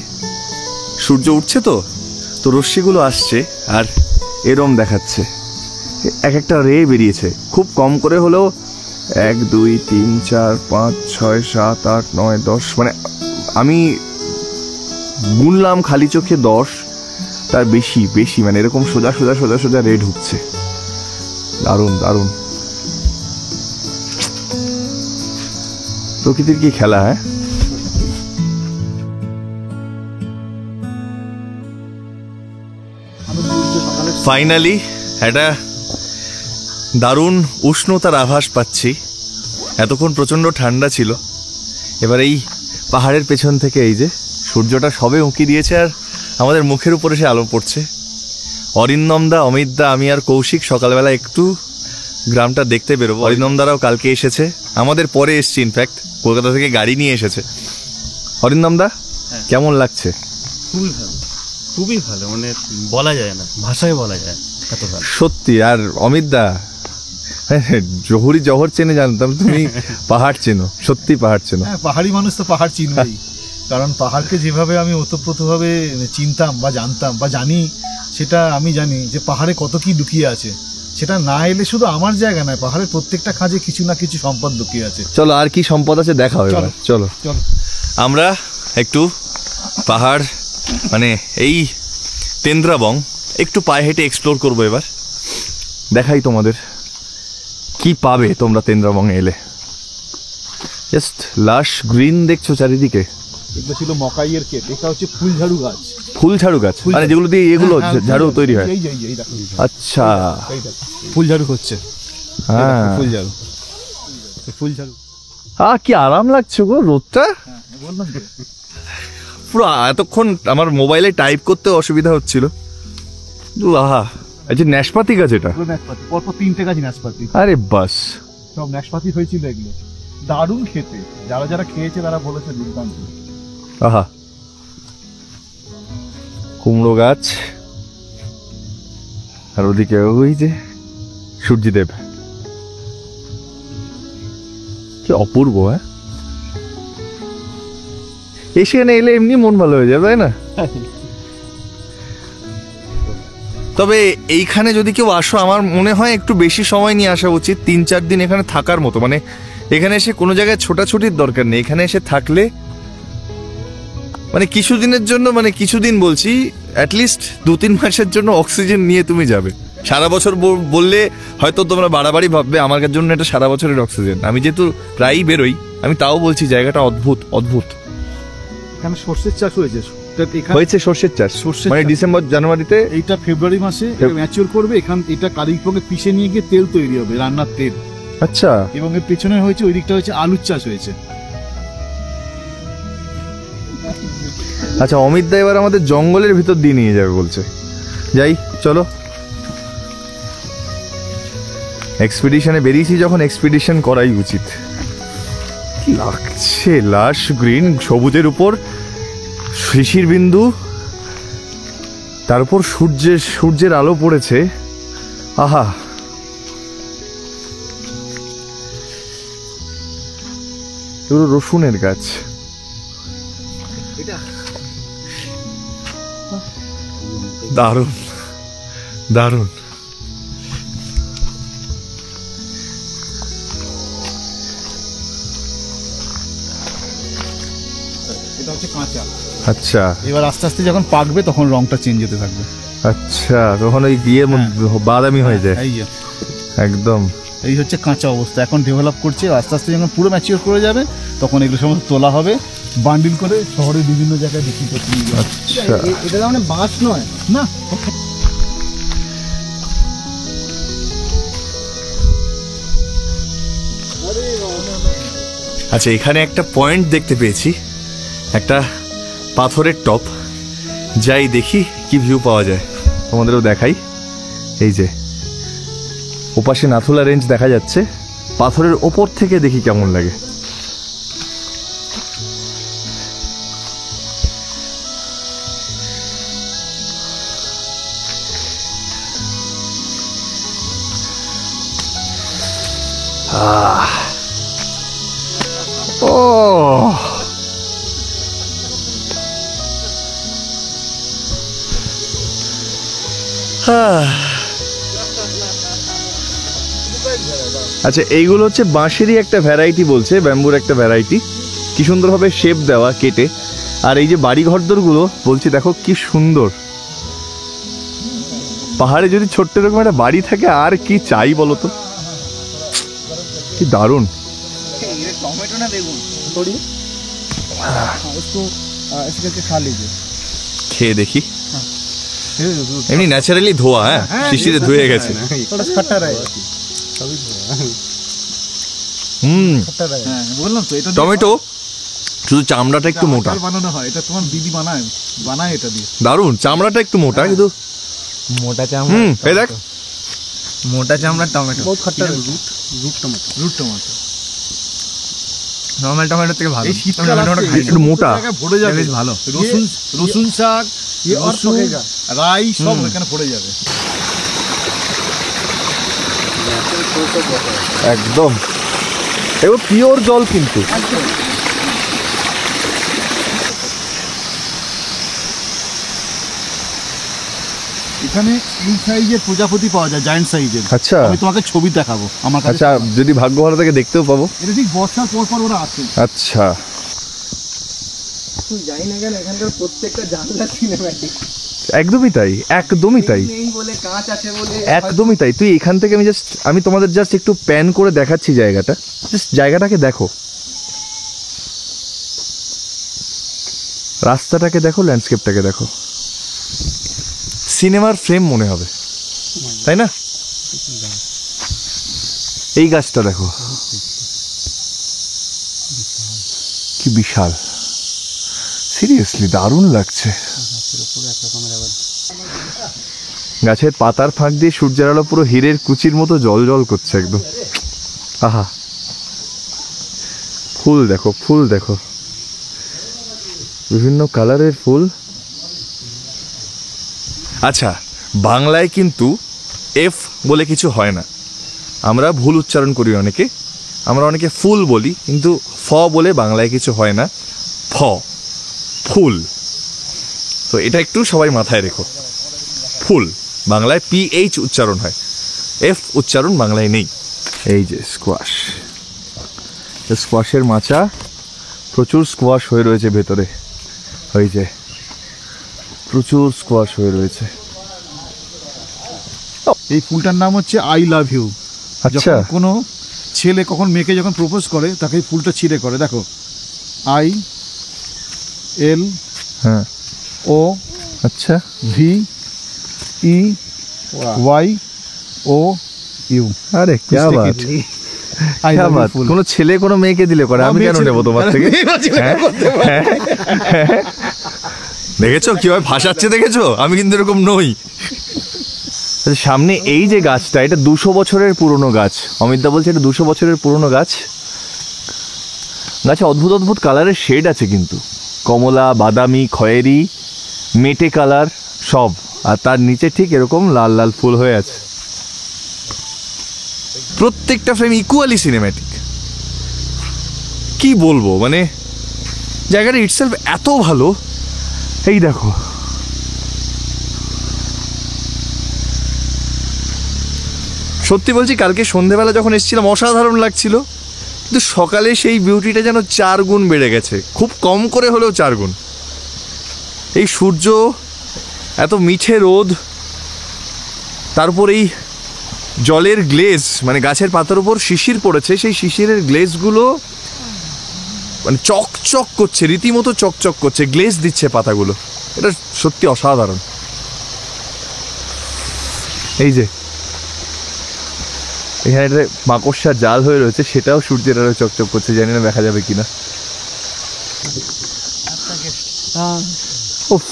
সূর্য উঠছে, তো রশ্মিগুলো আসছে আর এরম দেখাচ্ছে। এক একটা রে বেরিয়েছে, খুব কম করে হলেও 1 2 3 4 5 6 7 8 9 10, মানে আমি গুনলাম খালি চোখে 10, তার বেশি মানে এরকম সোজা সোজা সোজা সোজা রে ঢুকছে। দারুণ দারুণ প্রকৃতির কি খেলা। হ্যাঁ, ফাইনালি একটা দারুণ উষ্ণতার আভাস পাচ্ছি। এতক্ষণ প্রচণ্ড ঠান্ডা ছিল, এবার এই পাহাড়ের পেছন থেকে এই যে সূর্যটা সবে উঁকি দিয়েছে আর আমাদের মুখের উপরে সে আলো পড়ছে। অরিন্দমদা, অমিতদা, আমি আর কৌশিক সকালবেলা একটু গ্রামটা দেখতে বেরোবো। অরিন্দমদারাও কালকে এসেছে, আমাদের পরে এসছে, ইনফ্যাক্ট কলকাতা থেকে গাড়ি নিয়ে এসেছে। অরিন্দমদা কেমন লাগছে? খুবই ভালো, মানে বলা যায় না, ভাষায় বলা যায় এত ভালো সত্যি। আর অমিতদা, জহুরি জহর চেনে জানতাম, তুমি পাহাড় চেনো, সত্যি পাহাড় চেনো। হ্যাঁ, পাহাড়ি মানুষ তো পাহাড় চিনবেই, কারণ পাহাড়কে যেভাবে আমি ওতপ্রোতভাবে চিনতাম বা জানতাম বা জানি, সেটা আমি জানি যে পাহাড়ে কত কি লুকিয়ে আছে। সেটা না এলে শুধু আমার জায়গা নয়, পাহাড়ের প্রত্যেকটা খাঁজে কিছু না কিছু সম্পদ লুকিয়ে আছে। চলো আর কি সম্পদ আছে দেখা হবে। চলো আমরা একটু পাহাড়, মানে এই তেন্দ্রাবং একটু পায়ে হেঁটে এক্সপ্লোর করবো। এবার দেখাই তোমাদের কি পাবে তোমরা তেন্দ্রাবং এলে। জাস্ট লাশ গ্রিন দেখছো চারিদিকে। এটা ছিল মকাইয়ের ক্ষেত, এটা হচ্ছে ফুলঝাড়ু গাছ। ফুলঝাড়ু গাছ মানে যেগুলো দিয়ে এগুলো ঝাড়ু তৈরি হয়। আচ্ছা, ফুলঝাড়ু হচ্ছে। হ্যাঁ, ফুলঝাড়ু। কি আরাম লাগছে গো রোদটা। পুরো এতক্ষণ আমার মোবাইলে টাইপ করতে অসুবিধা হচ্ছিল। আহা, আচ্ছা নাশপাতি গাছ, এটা পরপর 3টে গাছ নাশপাতি। আরে বাস, সব নাশপাতি হয়েছিল এগুলো। দারুণ খেতে, যারা খেয়েছে তারা বলেছে দুর্দান্ত। আহা, কুমড়ো গাছ, আর ওদিকে ওই যে সূর্যদেব, কি অপূর্ব। হ্যাঁ, এখানে এলে এমনি মন ভালো হয়ে যাবে, তাই না? তবে এইখানে যদি কেউ আসো, আমার মনে হয় একটু বেশি সময় নিয়ে আসা উচিত, 3-4 দিন এখানে থাকার মতো। মানে এখানে এসে কোনো জায়গায় ছোটাছুটির দরকার নেই। এখানে এসে থাকলে মানে কিছুদিনের জন্য, মানে কিছুদিন বলছি, অ্যাটলিস্ট 2-3 মাসের জন্য অক্সিজেন নিয়ে তুমি যাবে। সারা বছর বললে হয়তো তোমরা বাড়াবাড়ি ভাববে, আমার জন্য এটা সারা বছরের অক্সিজেন। আমি যেহেতু প্রায়ই বেরোই, আমি তাও বলছি জায়গাটা অদ্ভুত অদ্ভুত। এখানে সর্ষের চাষ হয়েছে, হয়েছে সর্ষের চাষ, সর্ষের মানে চাষ। ডিসেম্বর জানুয়ারিতে। এইটা ফেব্রুয়ারি মাসে ম্যাচিওর করবে। এটা কালিম্পংয়ে পিষে নিয়ে গিয়ে তেল তৈরি হবে, রান্নার তেল। আচ্ছা, এবং এর পেছনে হয়েছে, ওই দিকটা হচ্ছে আলুর চাষ হয়েছে। আচ্ছা, অমিত দা এবার আমাদের জঙ্গলের ভিতর দিয়ে নিয়ে যাবে বলছে। যাই, চলো। এক্সপিডিশনে বেরিয়েছি যখন, এক্সপিডিশন করাই উচিত। কি লাগছে, লাশ গ্রিন সবুজের উপর শিশির বিন্দু, তার উপর সূর্যের আলো পড়েছে। আহা, এগুলো রসুনের গাছ। দারুণ দারুণ। এটা হচ্ছে কাঁচা। আচ্ছা, এবার আস্তে আস্তে যখন পাকবে তখন রংটা চেঞ্জ হতে থাকবে। আচ্ছা, তখন ওই গিয়ে বাদামি হয়ে যায় এই যে একদম। এই হচ্ছে কাঁচা অবস্থা, এখন ডেভেলপ করছে। আস্তে আস্তে যখন পুরো ম্যাচিওর করে যাবে, তখন এগুলো সমস্ত তোলা হবে, বান্ডিল করে শহরের বিভিন্ন জায়গায় বিক্রি করতে নিয়ে যাবে। আচ্ছা, এটা মানে বাঁশ নয় না। আচ্ছা, এখানে একটা পয়েন্ট দেখতে পেয়েছি, একটা পাথরের টপ। যাই দেখি কি ভিউ পাওয়া যায়, তোমাদেরও দেখাই। এই যে ওপাশে নাথুলা রেঞ্জ দেখা যাচ্ছে, পাথরের ওপর থেকে দেখি কেমন লাগে। ও, আচ্ছা, এইগুলো হচ্ছে বাঁশেরই একটা ভ্যারাইটি বলছে, ব্যাম্বুর একটা ভ্যারাইটি। কি সুন্দরভাবে শেপ দেওয়া কেটে। আর এই যে বাড়ি ঘরদোরগুলো বলছি, দেখো কি সুন্দর। পাহাড়ে যদি ছোট্ট এরকম একটা বাড়ি থাকে, আর কি চাই বলো তো, কি দারুণ। टोमेटो ना बेगुन थोड़ी उसको ऐसे करके खा लीजिए। খেয়ে দেখি। এমনি ন্যাচারালি ধোয়া, হ্যাঁ, শিশিরে ধুয়ে গেছে। थोड़ा खट्टा रहेगा खट्टा रहेगा। হ্যাঁ, বললাম তো, এটা টমেটো, শুধু চামড়াটা একটু মোটা। আচার বানানো হয়, এটা তোমার দিদি বানায় এটা দিয়ে। দারুণ, চামড়াটা একটু মোটা কিন্তু। मोटा चावल এই দেখ, मोटा चावल टोमेटो बहुत खट्टा root tomato root tomato. Normal tomato থেকে ভালো। এই শীতকাল আসছে, একটু মোটা। জায়গায় ভরে যাবে, বেশ ভালো। রসুন শাক, রসুন, রাই সব এখানে ভরে যাবে। একদম এগুলো পিওর জল কিন্তু। এখানে এই সাইজের প্রজাপতি পাওয়া যায়, জায়ান্ট সাইজের। আচ্ছা, আমি তোমাকে ছবি দেখাবো আমার কাছে। আচ্ছা, যদি ভাগ্য ভালো থাকে দেখতেও পাবো। এটা ঠিক বর্ষার পর পর ওরা আসে। আচ্ছা, তুই যাই না কেন এখানকার প্রত্যেকটা জানলা সিনেম্যাটিক। একদমই তাই, একদমই তাই, নেই বলে কাঁচ আছে বলে একদমই তাই। তুই এখান থেকে আমি তোমাদের জাস্ট একটু প্যান করে দেখাচ্ছি জায়গাটা, জাস্ট জায়গাটাকে দেখো, রাস্তাটাকে দেখো, ল্যান্ডস্কেপটাকে দেখো, সিনেমার ফ্রেম মনে হবে, তাই না? এই গাছটা দেখো কি বিশাল, সিরিয়াসলি দারুণ লাগছে। গাছের পাতার ফাঁক দিয়ে সূর্যের আলো পুরো হীরের কুচির মতো জল জল করছে একদম। আহা, ফুল দেখো, ফুল দেখো, বিভিন্ন কালারের ফুল। আচ্ছা, বাংলায় কিন্তু এফ বলে কিছু হয় না, আমরা ভুল উচ্চারণ করি অনেকে, আমরা অনেকে ফুল বলি, কিন্তু ফ বলে বাংলায় কিছু হয় না, ফ, ফুল। তো এটা একটু সবাই মাথায় রেখো, ফুল বাংলায় PH উচ্চারণ হয়, এফ উচ্চারণ বাংলায় নেই। এই যে স্কোয়াশ, স্কোয়াশের মাচা, প্রচুর স্কোয়াশ হয়ে রয়েছে ভেতরে, ওই যে প্রচুর স্কোয়াশ হয়ে রয়েছে। এই ফুলটার নাম হচ্ছে আই লাভ ইউ। আচ্ছা, কোনো ছেলে কখন মেয়েকে যখন প্রপোজ করে তাকে এই ফুলটা ছিঁড়ে করে, দেখো ILO হ্যাঁ, আচ্ছা, VEYOU। আরে क्या बात, क्या बात। কোনো ছেলে কোনো মেয়েকে দিলে করে, আমি কেন নেবো তোমার থেকে? দেখেছো কিভাবে ভাসাচ্ছে, দেখেছো? আমি কিন্তু এরকম নই। সামনে এই যে গাছটা, এটা 200 বছরের পুরনো গাছ। অমিতদা বলছে এটা 200 বছরের পুরনো গাছ। গাছে অদ্ভুত অদ্ভুত কালারের শেড আছে, কিন্তু কমলা, বাদামি, খয়েরি, মেটে কালার সব, আর তার নিচে ঠিক এরকম লাল লাল ফুল হয়ে আছে। প্রত্যেকটা ফ্রেম ইকুয়ালি সিনেম্যাটিক। কি বলবো, মানে জায়গাটা ইটসেলফ এত ভালো। এই দেখো, সত্যি বলছি, কালকে সন্ধেবেলা যখন এসেছিলাম অসাধারণ লাগছিল, কিন্তু সকালে সেই বিউটিটা যেন 4 গুণ বেড়ে গেছে, খুব কম করে হলেও 4 গুণ। এই সূর্য, এত মিঠে রোদ, তারপর এই জলের গ্লেজ, মানে গাছের পাতার উপর শিশির পড়েছে, সেই শিশিরের গ্লেজগুলো মানে চকচক করছে, রীতিমতো চকচক করছে, গ্লেজ দিচ্ছে পাতাগুলো। এটা সত্যি অসাধারণ। এই যে এখানে একটা মাকড়সার জাল হয়ে রয়েছে, সেটাও সূর্যের আলো চকচক করছে, জানি না দেখা যাবে কিনা। উফ,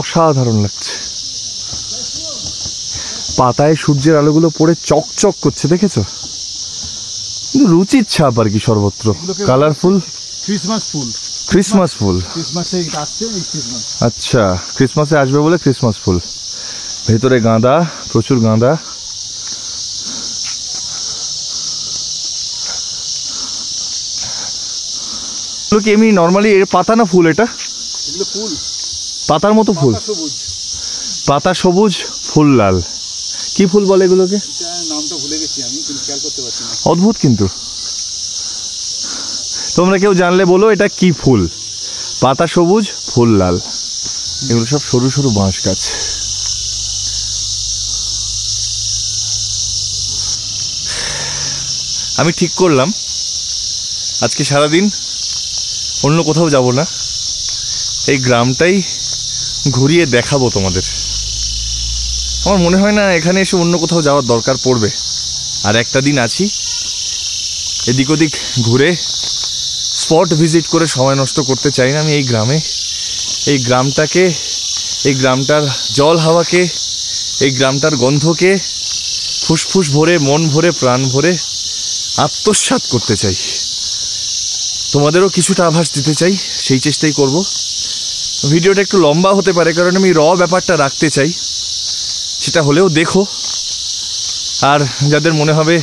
অসাধারণ লাগছে। পাতায় সূর্যের আলোগুলো পড়ে চকচক করছে, দেখেছো? কিন্তু রুচির ছাপ আর কি সর্বত্র, কালারফুল। ক্রিসমাস ফুল, ক্রিসমাস ফুল, ক্রিসমাসে আসছে এই ক্রিসমাস। আচ্ছা, ক্রিসমাসে আসবে বলে ক্রিসমাস ফুল। ভেতরে গাঁদা, প্রচুর গাঁদা। কি এমনি নর্মালি এর পাতা না ফুল? এটা এগুলো ফুল, পাতার মতো ফুল, সবুজ, পাতা সবুজ, ফুল লাল। কি ফুল বলে এগুলোকে? নামটা ভুলে গেছি আমি, কিন্তু খেয়াল করতে পারছি না। অদ্ভুত, কিন্তু তোমরা কেউ জানলে বলো এটা কি ফুল। পাতা সবুজ, ফুল লাল। এগুলো সব সরু সরু বাঁশ গাছ। আমি ঠিক করলাম আজকে সারাদিন অন্য কোথাও যাব না, এই গ্রামটাই ঘুরিয়ে দেখাবো তোমাদের। আমার মনে হয় না এখানে এসে অন্য কোথাও যাওয়ার দরকার পড়বে। আর একটা দিন আছি, এদিক ওদিক ঘুরে স্পট ভিজিট করে সময় নষ্ট করতে চাই না আমি এই গ্রামে। এই গ্রামটাকে, এই গ্রামটার জল হাওয়াকে, এই গ্রামটার গন্ধকে ফুসফুস ভরে, মন ভরে, প্রাণ ভরে আত্মসাৎ করতে চাই। তোমাদেরও কিছুটা আভাস দিতে চাই, সেই চেষ্টাই করব। ভিডিওটা একটু লম্বা হতে পারে, কারণ আমি ব্যাপারটা রাখতে চাই। সেটা হলেও দেখো, আর যাদের মনে হবে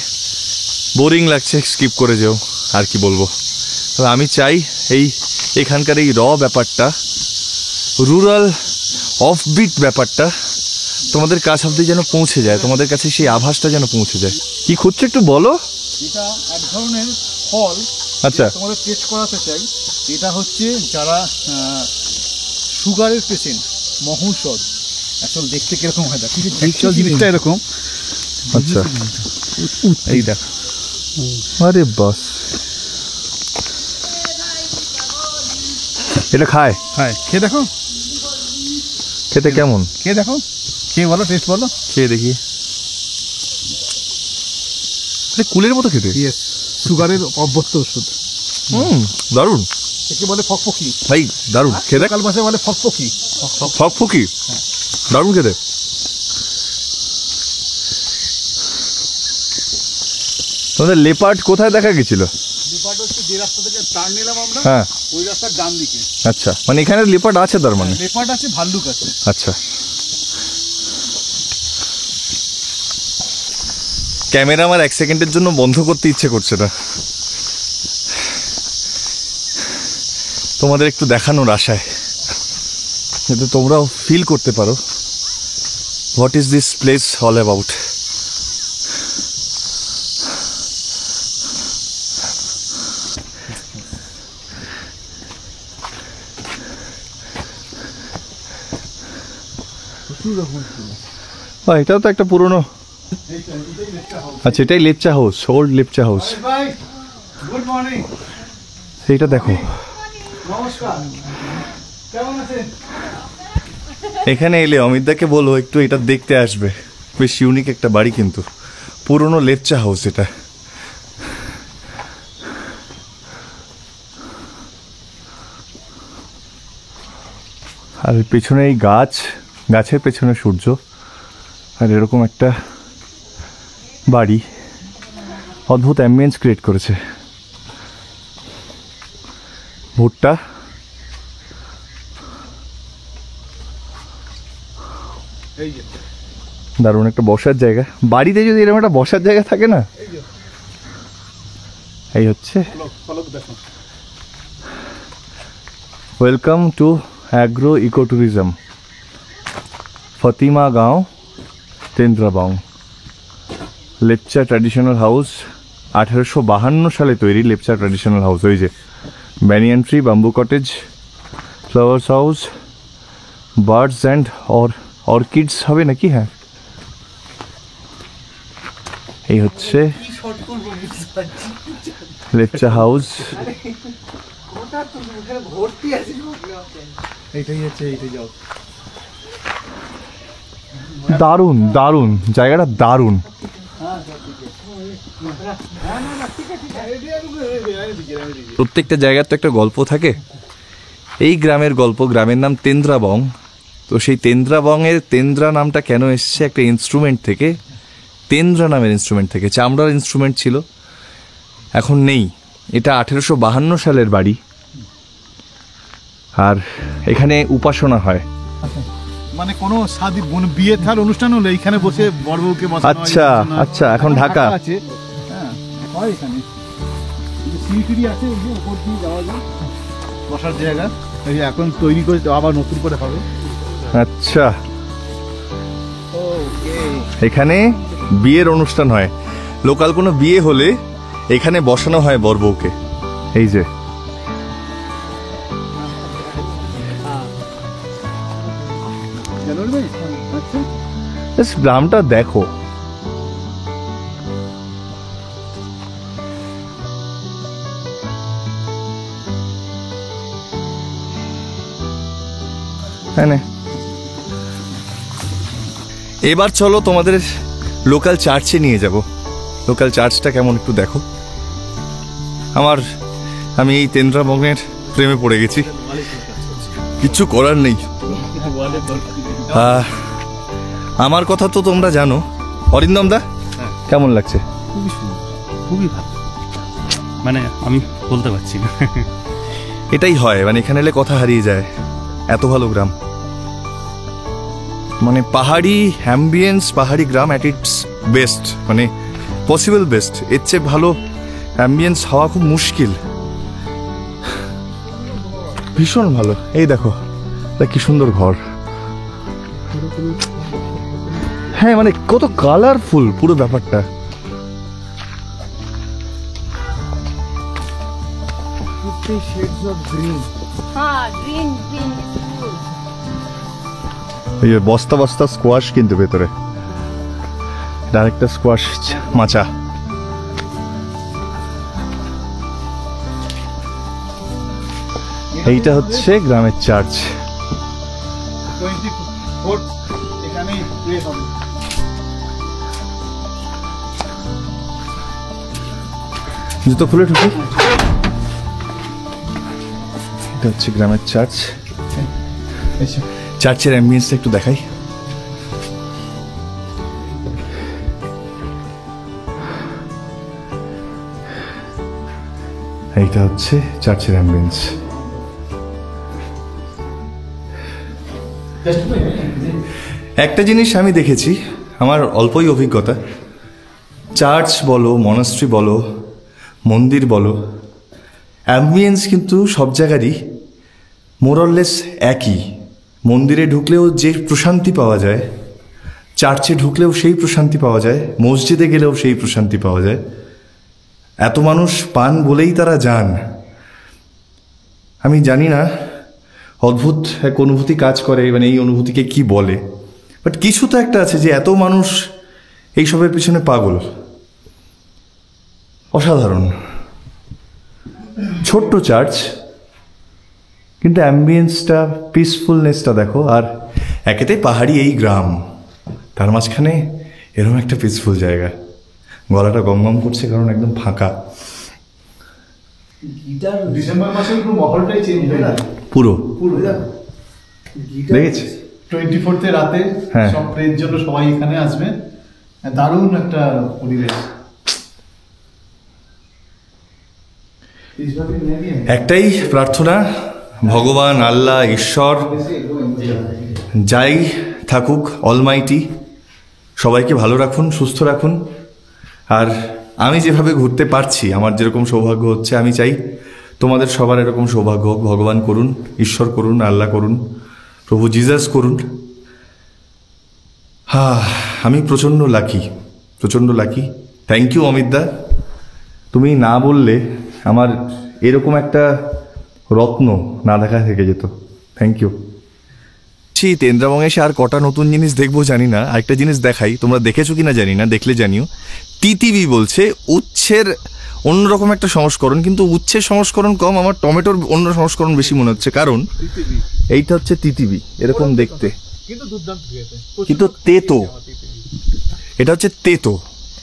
বোরিং লাগছে স্কিপ করে যেও, আর কি বলবো। তবে আমি চাই এখানকার এই ব্যাপারটা, রুরাল অফবিট ব্যাপারটা তোমাদের কাছ অব্দি যেন পৌঁছে যায়, তোমাদের কাছে সেই আভাসটা যেন পৌঁছে যায়। কি খুঁজছো একটু বলো। এটা এক ধরনের ফল, আচ্ছা, তোমাদের টেস্ট করাতে চাই। এটা হচ্ছে যারা সুগারের পেশেন্ট, মহৌষধ। আসলে দেখতে কিরকম হয়, দেখো জিনিসটা এরকম। আচ্ছা, এই দেখ, আরে বাস, এটা খায়? হ্যাঁ, খেয়ে দেখো, খেতে কেমন? খেয়ে দেখো, খেয়ে বলো, টেস্ট বলো। খেয়ে দেখি। কুলের মতো খেতে। ইয়েস, সুগারের অব্যস্ত ওষুধ। দারুণ। একে বলে ফকফকি ভাই, দারুণ। খেয়ে দেখ। কাল ভাষায় বলে ফকফকি। ফকফকি, দারুণ খেতে। তোমাদের লেপার্ড কোথায় দেখা গেছিল? লেপার্ড হচ্ছে যে রাস্তা থেকে টার্ন নিলাম আমরা, হ্যাঁ ওই রাস্তার ডান দিকে আচ্ছা, মানে এখানে লেপার্ড আছে তার মানে? লেপার্ড আছে, ভাল্লুক আছে। আচ্ছা, ক্যামেরা আমার 1 সেকেন্ডের জন্য বন্ধ করতে ইচ্ছে করছে না, তোমাদের একটু দেখানোর আশায়, যাতে তোমরাও ফিল করতে পারো what is this place all about. এটাও তো একটা পুরনো, আচ্ছা এটাই Lepcha house, old Lepcha house. ভাই গুড মর্নিং, এইটা দেখো, নমস্কার, কেমন আছেন? এখানে এলে অমিতদাকে বলো একটু এটা দেখতে আসবে, বেশ ইউনিক একটা বাড়ি, কিন্তু পুরনো লেপচা হাউস এটা। আর পেছনে এই গাছ, গাছের পেছনে সূর্য, আর এরকম একটা বাড়ি, অদ্ভুত অ্যাম্বিয়েন্স ক্রিয়েট করেছে। ভুট্টা, এই যে দারুণ একটা বসার জায়গা, বাড়িতে যদি এরকম একটা বসার জায়গা থাকে না, এই হচ্ছে ফলক দেখো। Welcome to agro eco tourism, Fatima Gaon, Tendrabong. Lepcha traditional house, 1852 সালে তৈরি লেপচা ট্র্যাডিশনাল হাউস। ওই যে banyan tree, bamboo cottage, flowers house, birds and orchids হবে নাকি, হ্যাঁ। এই হচ্ছে লেপচা হাউস। এইটাই হচ্ছে, এইটাই যাও। দারুণ দারুণ জায়গাটা, দারুণ। প্রত্যেকটা জায়গার তো একটা গল্প থাকে, এই গ্রামের গল্প। গ্রামের নাম তেন্দ্রাবং, তো সেই তেন্দ্রাবংয়ের তেন্দ্রা নামটা কেন এসছে, একটা ইনস্ট্রুমেন্ট থেকে, তেন্দ্রা নামের ইনস্ট্রুমেন্ট থেকে। চামড়ার ইনস্ট্রুমেন্ট ছিল, এখন নেই। এটা 1852 সালের বাড়ি, আর এখানে উপাসনা হয়। মানে কোনো শাদী বিয়ে থার অনুষ্ঠান হলে এইখানে বসে বড়বউকে বসানো হয়। আচ্ছা আচ্ছা, এখন ঢাকা আছে, হ্যাঁ হয় এখানে। সিঁড়ি আছে, ওই যে উপর দিয়ে যাওয়া যায়, বসার জায়গা। এই যে এখন তৈরি করে আবার নতুন করে হবে। আচ্ছা, এখানে বিয়ের অনুষ্ঠান হয়, লোকাল কোনো বিয়ে হলে এখানে বসানো হয় বরবউকে। এই যে গ্রামটা দেখো, এবার চলো তোমাদের লোকাল চার্চে নিয়ে যাব। লোকাল চার্চটা কেমন একটু দেখো। আমি এই তেন্দ্রাবংয়ের প্রেমে পড়ে গেছি, কিচ্ছু করার নেই। আমার কথা তো তোমরা জানো। অরিন্দম দা, কেমন লাগছে? খুবই সুন্দর, খুবই ভালো, মানে আমি বলতে পারছি না। এটাই হয়, মানে এখানে এলে কথা হারিয়ে যায়, এত ভালো গ্রাম। মানে পাহাড়ি অ্যাম্বিয়েন্স, পাহাড়ি গ্রাম অ্যাট ইটস বেস্ট, মানে পসিবল বেস্ট। এর চেয়ে ভালো অ্যাম্বিয়েন্স হওয়া খুব মুশকিল। ভীষণ ভালো। এই দেখো কি সুন্দর ঘর, হ্যাঁ মানে কত কালারফুল পুরো ব্যাপারটা। এই যে বস্তা বস্তা স্কোয়াশ কিন্তু ভেতরে, ডাইরেক্টটা স্কোয়াশ মাচা। এইটা হচ্ছে গ্রামের চার্চ। জুতো খুলে ঢুকি। এটা হচ্ছে গ্রামের চার্চ। চার্চের অ্যাম্বিয়েন্সটা একটু দেখাই। এইটা হচ্ছে চার্চের অ্যাম্বিয়েন্স। একটা জিনিস আমি দেখেছি, আমার অল্পই অভিজ্ঞতা, চার্চ বলো, মনাস্ট্রি বলো, মন্দির বলো, অ্যাম্বিয়েন্স কিন্তু সব জায়গারই মোরললেস একই। মন্দিরে ঢুকলেও যে প্রশান্তি পাওয়া যায়, চার্চে ঢুকলেও সেই প্রশান্তি পাওয়া যায়, মসজিদে গেলেও সেই প্রশান্তি পাওয়া যায়। এত মানুষ পান বলেই তারা যান। আমি জানি না, অদ্ভুত এক অনুভূতি কাজ করে, মানে এই অনুভূতিকে কি বলে, বাট কিছু তো একটা আছে যে এত মানুষ এইসবের পিছনে পাগল। অসাধারণ। ছোট্ট চার্চ, কিন্তু অ্যাম্বিয়েন্সটা, পিসফুলনেসটা দেখো। আর একেতে পাহাড়ি এই গ্রাম, তার মাঝখানে এরকম একটা পিসফুল জায়গা। গলাটা গম গম করছে কারণ একদম ফাঁকা। ডিসেম্বর মাসে পুরো মহলটাই চেঞ্জ হয়ে যায় পুরো দেখেছি। 24th রাতে হ্যাঁ। সব প্রের জন্য সবাই এখানে আসবে, দারুণ একটা পরিবেশ। একটাই প্রার্থনা, ভগবান, আল্লাহ, ঈশ্বর যাই থাকুক, অলমাইটি সবাইকে ভালো রাখুন, সুস্থ রাখুন। আর আমি যেভাবে ঘুরতে পারছি, আমার যেরকম সৌভাগ্য হচ্ছে, আমি চাই তোমাদের সবার এরকম সৌভাগ্য হোক। ভগবান করুন, ঈশ্বর করুন, আল্লাহ করুন, প্রভু জিজাস করুন। আমি প্রচণ্ড লাকি, প্রচণ্ড লাকি। থ্যাংক ইউ অমিতদা, তুমি না বললে আমার এরকম একটা রত্ন না দেখা থেকে যেত। Thank you. তেন্দ্রাবঙ্গে এসে আর কটা নতুন জিনিস দেখবো জানি না। আরেকটা জিনিস দেখাই, তোমরা দেখেছো কিনা জানি না, দেখলে জানিও। তিতিবি বলছে উচ্ছের অন্যরকম একটা সংস্করণ, কিন্তু উচ্ছের সংস্করণ কম, আমার টমেটোর অন্য সংস্করণ বেশি মনে হচ্ছে। কারণ এইটা হচ্ছে তিতিবি, এরকম দেখতে, কিন্তু তেতো। এটা হচ্ছে তেতো,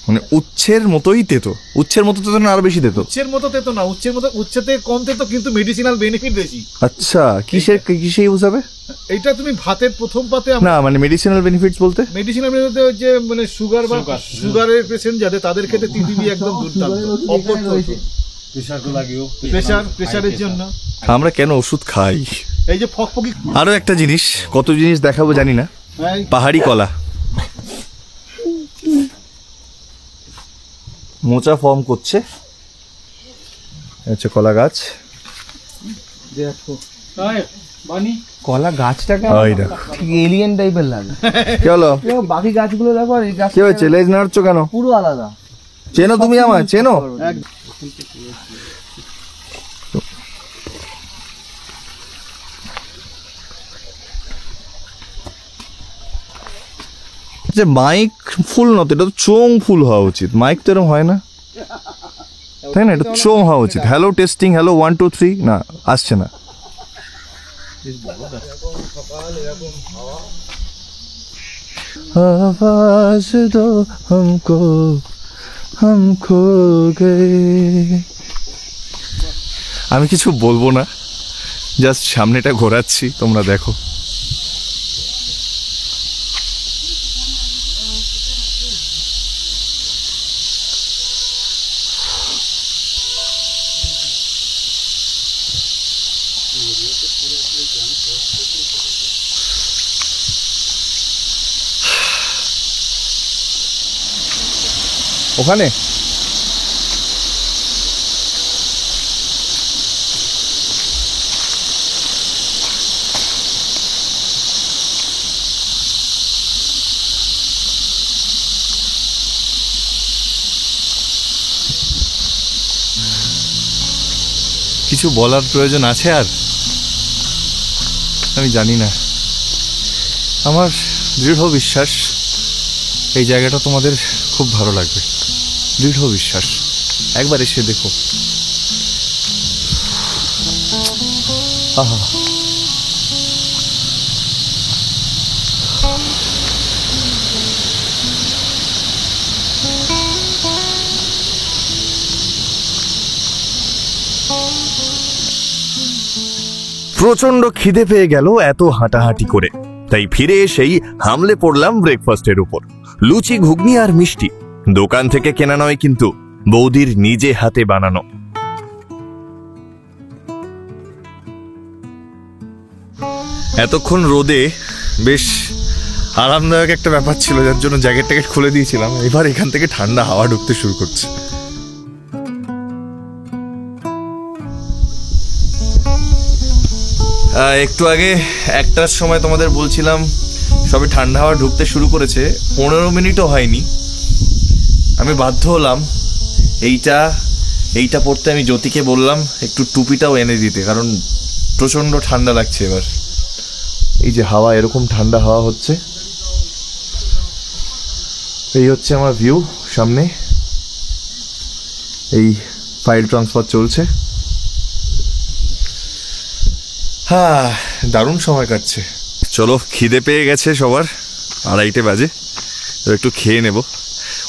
মানে উচ্ছের মতোই তেতো। উচ্ছের মতো তেতো না আরো বেশি তেতো? উচ্ছের মতো তেতো না, উচ্ছেতে কম তেতো, কিন্তু মেডিসিনাল বেনিফিট বেশি। আচ্ছা, কিসে ইউজ হবে? এইটা তুমি ভাতের প্রথম পাতে না, মানে মেডিসিনাল বেনিফিটস বলতে? মেডিসিনাল বেনিফিট যে মানে সুগার বা সুগারের পেশেন্ট যাদের, তাদের ক্ষেত্রে তিতিবি একদম দুর্দান্ত। প্রেসারের জন্য আমরা কেন ওষুধ খাই? এই যে ফকফকি। আরো একটা জিনিস, কত জিনিস দেখাবো জানি না, পাহাড়ি কলা। মোচা ফর্ম করছে, হচ্ছে কলা গাছ। কলা গাছটাকে ওই দেখো, ঠিক এলিয়েন টাইপের লাগে। কি হলো? দেখো বাকি গাছগুলো দেখো, আর এই গাছ কি হয়েছে? লেজ নাড়ছো কেন? পুরো আলাদা। চেনো তুমি আমায়? চেনো? যে মাইক ফুল নতো, এটা তো চোং ফুল হওয়া উচিত। মাইক তো এরকম হয় না, তাই না? এটা চোং হওয়া উচিত। হ্যালো টেস্টিং, হ্যালো 1 2 3, না আসছে না। आवाज दो हमको, हम खो गए। আমি কিছু বলবো না, জাস্ট সামনেটা ঘোরাচ্ছি, তোমরা দেখো। ওখানে কিছু বলার প্রয়োজন আছে আর? আমি জানি না। আমার দৃঢ় বিশ্বাস এই জায়গাটা তোমাদের খুব ভালো লাগবে, দৃঢ় বিশ্বাস। একবার এসে দেখো। আহা, প্রচন্ড খিদে পেয়ে গেল এত হাঁটাহাঁটি করে, তাই ফিরে এসেই হামলে পড়লাম ব্রেকফাস্টের উপর। লুচি, ঘুগনি আর মিষ্টি, দোকান থেকে কেনা নয় কিন্তু, বৌদির নিজে হাতে বানানো। এতক্ষণ রোদে বেশ আরামদায়ক একটা ব্যাপার ছিল, যার জন্য জ্যাকেট ট্যাকেট খুলে দিয়েছিলাম। এবার এখান থেকে ঠান্ডা হাওয়া ঢুকতে শুরু করছে। একটু আগে 1টার সময় তোমাদের বলছিলাম সবে ঠান্ডা হাওয়া ঢুকতে শুরু করেছে, 15 মিনিটও হয়নি আমি বাধ্য হলাম এইটা পড়তে। আমি জ্যোতিকে বললাম একটু টুপিটাও এনে দিতে, কারণ প্রচন্ড ঠান্ডা লাগছে এবার। এই যে হাওয়া, এরকম ঠান্ডা হাওয়া হচ্ছে। এই হচ্ছে আমার ভিউ সামনে, এই ফাইল ট্রান্সফার চলছে। হ্যাঁ, দারুণ সময় কাটছে। চলো, খিদে পেয়ে গেছে সবার, 2:30 বাজে, তো একটু খেয়ে নেব।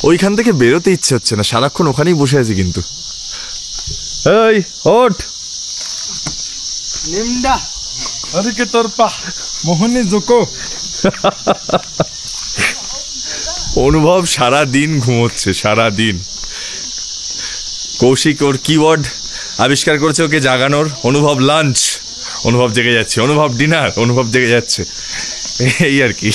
ওইখান থেকে বেরোতে ইচ্ছে হচ্ছে না, সারাক্ষণ ওখানেই বসে আছি। কিন্তু এই ওঠ, নিমডা আরে তোর পা মোহনী জোকো। অনুভব সারা দিন ঘুমোচ্ছে, সারা দিন। কৌশিক ওর কিওয়ার্ড আবিষ্কার করেছে ওকে জাগানোর। অনুভব লাঞ্চ, অনুভব জেগে যাচ্ছে। অনুভব ডিনার, অনুভব জেগে যাচ্ছে। এই আর কি।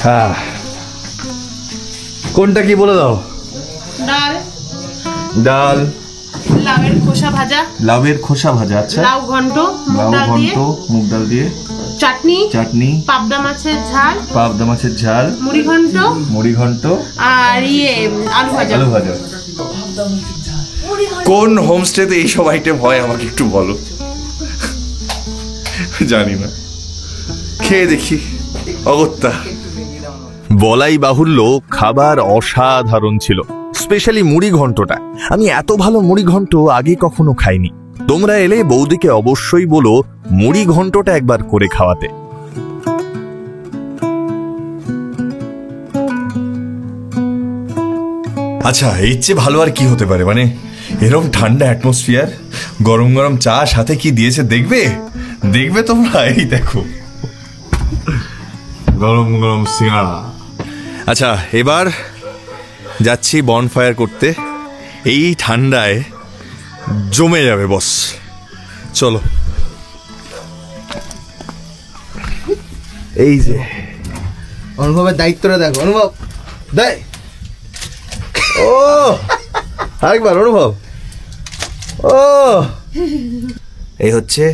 হ্যাঁ, কোনটা কি বলে দাও? ডাল, ডাল, লাউয়ের খোসা ভাজা, লাউয়ের খোসা ভাজা। আচ্ছা, লাউ ঘন্ট, লাউ ঘন্ট, মুগ ডাল দিয়ে চাটনি, চাটনি, পাবদা মাছের ঝাল, পাবদা মাছের ঝাল, মুড়ি ঘন্ট, মুড়ি ঘন্ট, আর আলু ভাজা। আলু ভাজা। কোন হোমস্টেতে এইসব আইটেম হয় আমাকে একটু বলো। জানি না, খেয়ে দেখি। অগত্যা বলাই বাহুল্য, খাবার অসাধারণ ছিল। স্পেশালি মুড়ি ঘন্টটা। আমি এত ভালো মুড়ি ঘন্ট আগে কখনো খাইনি। তোমরা এলে বৌদিকে অবশ্যই বলো মুড়ি ঘন্টটা একবার করে খাওয়াতে। আচ্ছা, এর চেয়ে ভালো আর কি হতে পারে? মানে এরকম ঠান্ডা অ্যাটমসফিয়ার, গরম গরম চা, সাথে কি দিয়েছে দেখবে? দেখবে তোমরা। এই দেখো, গরম গরম সিঙ্গাড়া। আচ্ছা, এবার যাচ্ছি বনফায়ার করতে। এই ঠান্ডায় জমে যাবে বস। চলো। এই যে অনুভবের দায়িত্বটা দেখো। অনুভব দেয়। ও আরেকবার অনুভব। ও এই হচ্ছে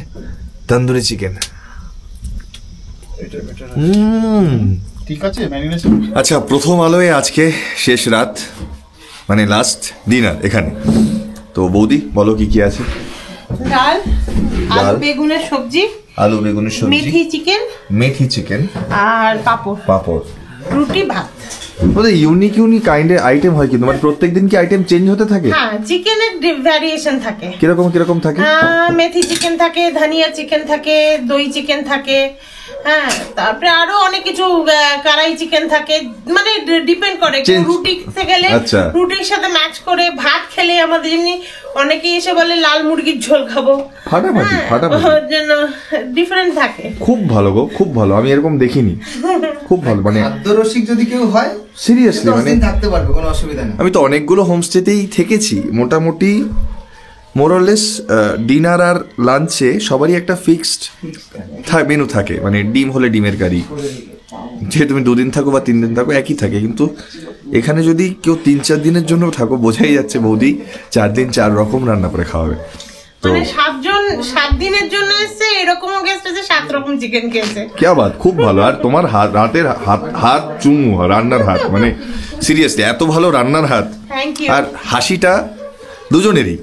তন্দুরি চিকেন। ঠিক আছে, ম্যারিনেশন। আচ্ছা, প্রথম আলোয় আজকে শেষ রাত, মানে লাস্ট ডিনার এখানে। তো বৌদি বলো কি কি আছে? ডাল, ডাল, আলু বেগুনের সবজি, আলু বেগুনের সবজি, মেথি চিকেন, মেথি চিকেন, আর পাঁপড়, পাঁপড়, রুটি, ভাত। বলতে ইউনিক কাইন্ডের আইটেম হয় কিন্তু, মানে প্রত্যেকদিন কি আইটেম চেঞ্জ হতে থাকে? হ্যাঁ, চিকেনের ভ্যারিয়েশন থাকে। কিরকম কিরকম থাকে? মেথি চিকেন থাকে, ধনিয়া চিকেন থাকে, দই চিকেন থাকে, হ্যাঁ, তারপরে আরো অনেক কিছু, কারাই চিকেন থাকে। মানে ডিপেন্ড করে। রুটি খেতে গেলে আচ্ছা, রুটির সাথে ম্যাচ করে। ভাত খেলে আমাদের যেমনি অনেকেই এসে বলে লাল মুরগির ঝোল খাবো, ফাটাফাটি ফাটাফাটি, ওর জন্য ডিফারেন্ট থাকে। খুব ভালো গো, খুব ভালো। আমি এরকম দেখিনি। খুব ভালো। মানে খাদ্যরসিক যদি কেউ হয়, সিরিয়াসলি মানে থাকতে পারবে, কোনো অসুবিধা নেই। আমি তো অনেকগুলো হোমস্টেতেই থেকেছি, মোটামুটি মোরলেস ডিনার আর লাঞ্চে সবারই একটা ফিক্সড মেনু থাকে। মানে ডিম হলে ডিমের কারি, যে তুমি 2 দিন থাকো বা 3 দিন থাকো একই থাকে। কিন্তু এখানে যদি কেউ 3-4 দিনের জন্য থাকো, বোঝাই যাচ্ছে বৌদি 4 দিন 4 রকম রান্না করে খাওয়াবে। তো মানে 7 দিনের জন্য এসছে, এরকমও গেস্ট আছে 7 রকম চিকেন খেয়েছে। क्या बात, খুব ভালো। আর তোমার হাতের হাত চুমু, রান্নার হাত, মানে সিরিয়াসলি এত ভালো রান্নার হাত। Thank you. আর হাসিটা দুজনেরই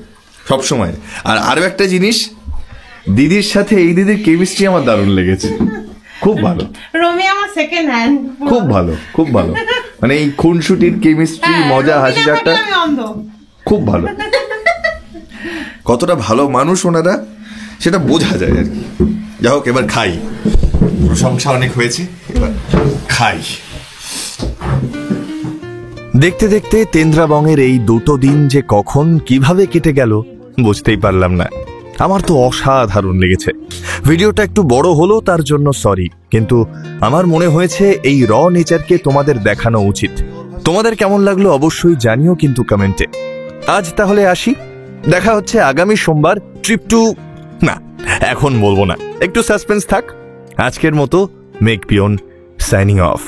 সব সময়। আর আরো একটা জিনিস, দিদির সাথে এই দিদির কেমিস্ট্রি আমার দারুণ লেগেছে। খুব ভালো। রমি আমার সেকেন্ড হ্যান্ড। খুব ভালো, খুব ভালো। মানে এই খুনসুটির কেমিস্ট্রি, মজা, হাসি ঠাট্টা খুব ভালো। কতটা ভালো মানুষ ওনারা সেটা বোঝা যায় আর কি। যাই হোক, এবার খাই। প্রশংসা অনেক হয়েছে, এবার খাই। দেখতে দেখতে তেন্দ্রাবংয়ের এই 2 দিন যে কখন কিভাবে কেটে গেল বুঝতেই পারলাম না। আমার তো অসাধারণ লেগেছে। ভিডিওটা একটু বড় হলো তার জন্য সরি, কিন্তু আমার মনে হয়েছে এই র নেচারকে তোমাদের দেখানো উচিত। তোমাদের কেমন লাগলো অবশ্যই জানিও কিন্তু কমেন্টে। আজ তাহলে আসি, দেখা হচ্ছে আগামী সোমবার ট্রিপ টু, না এখন বলবো না, একটু সাসপেন্স থাক। আজকের মতো মেক পিয়ন সাইনিং অফ।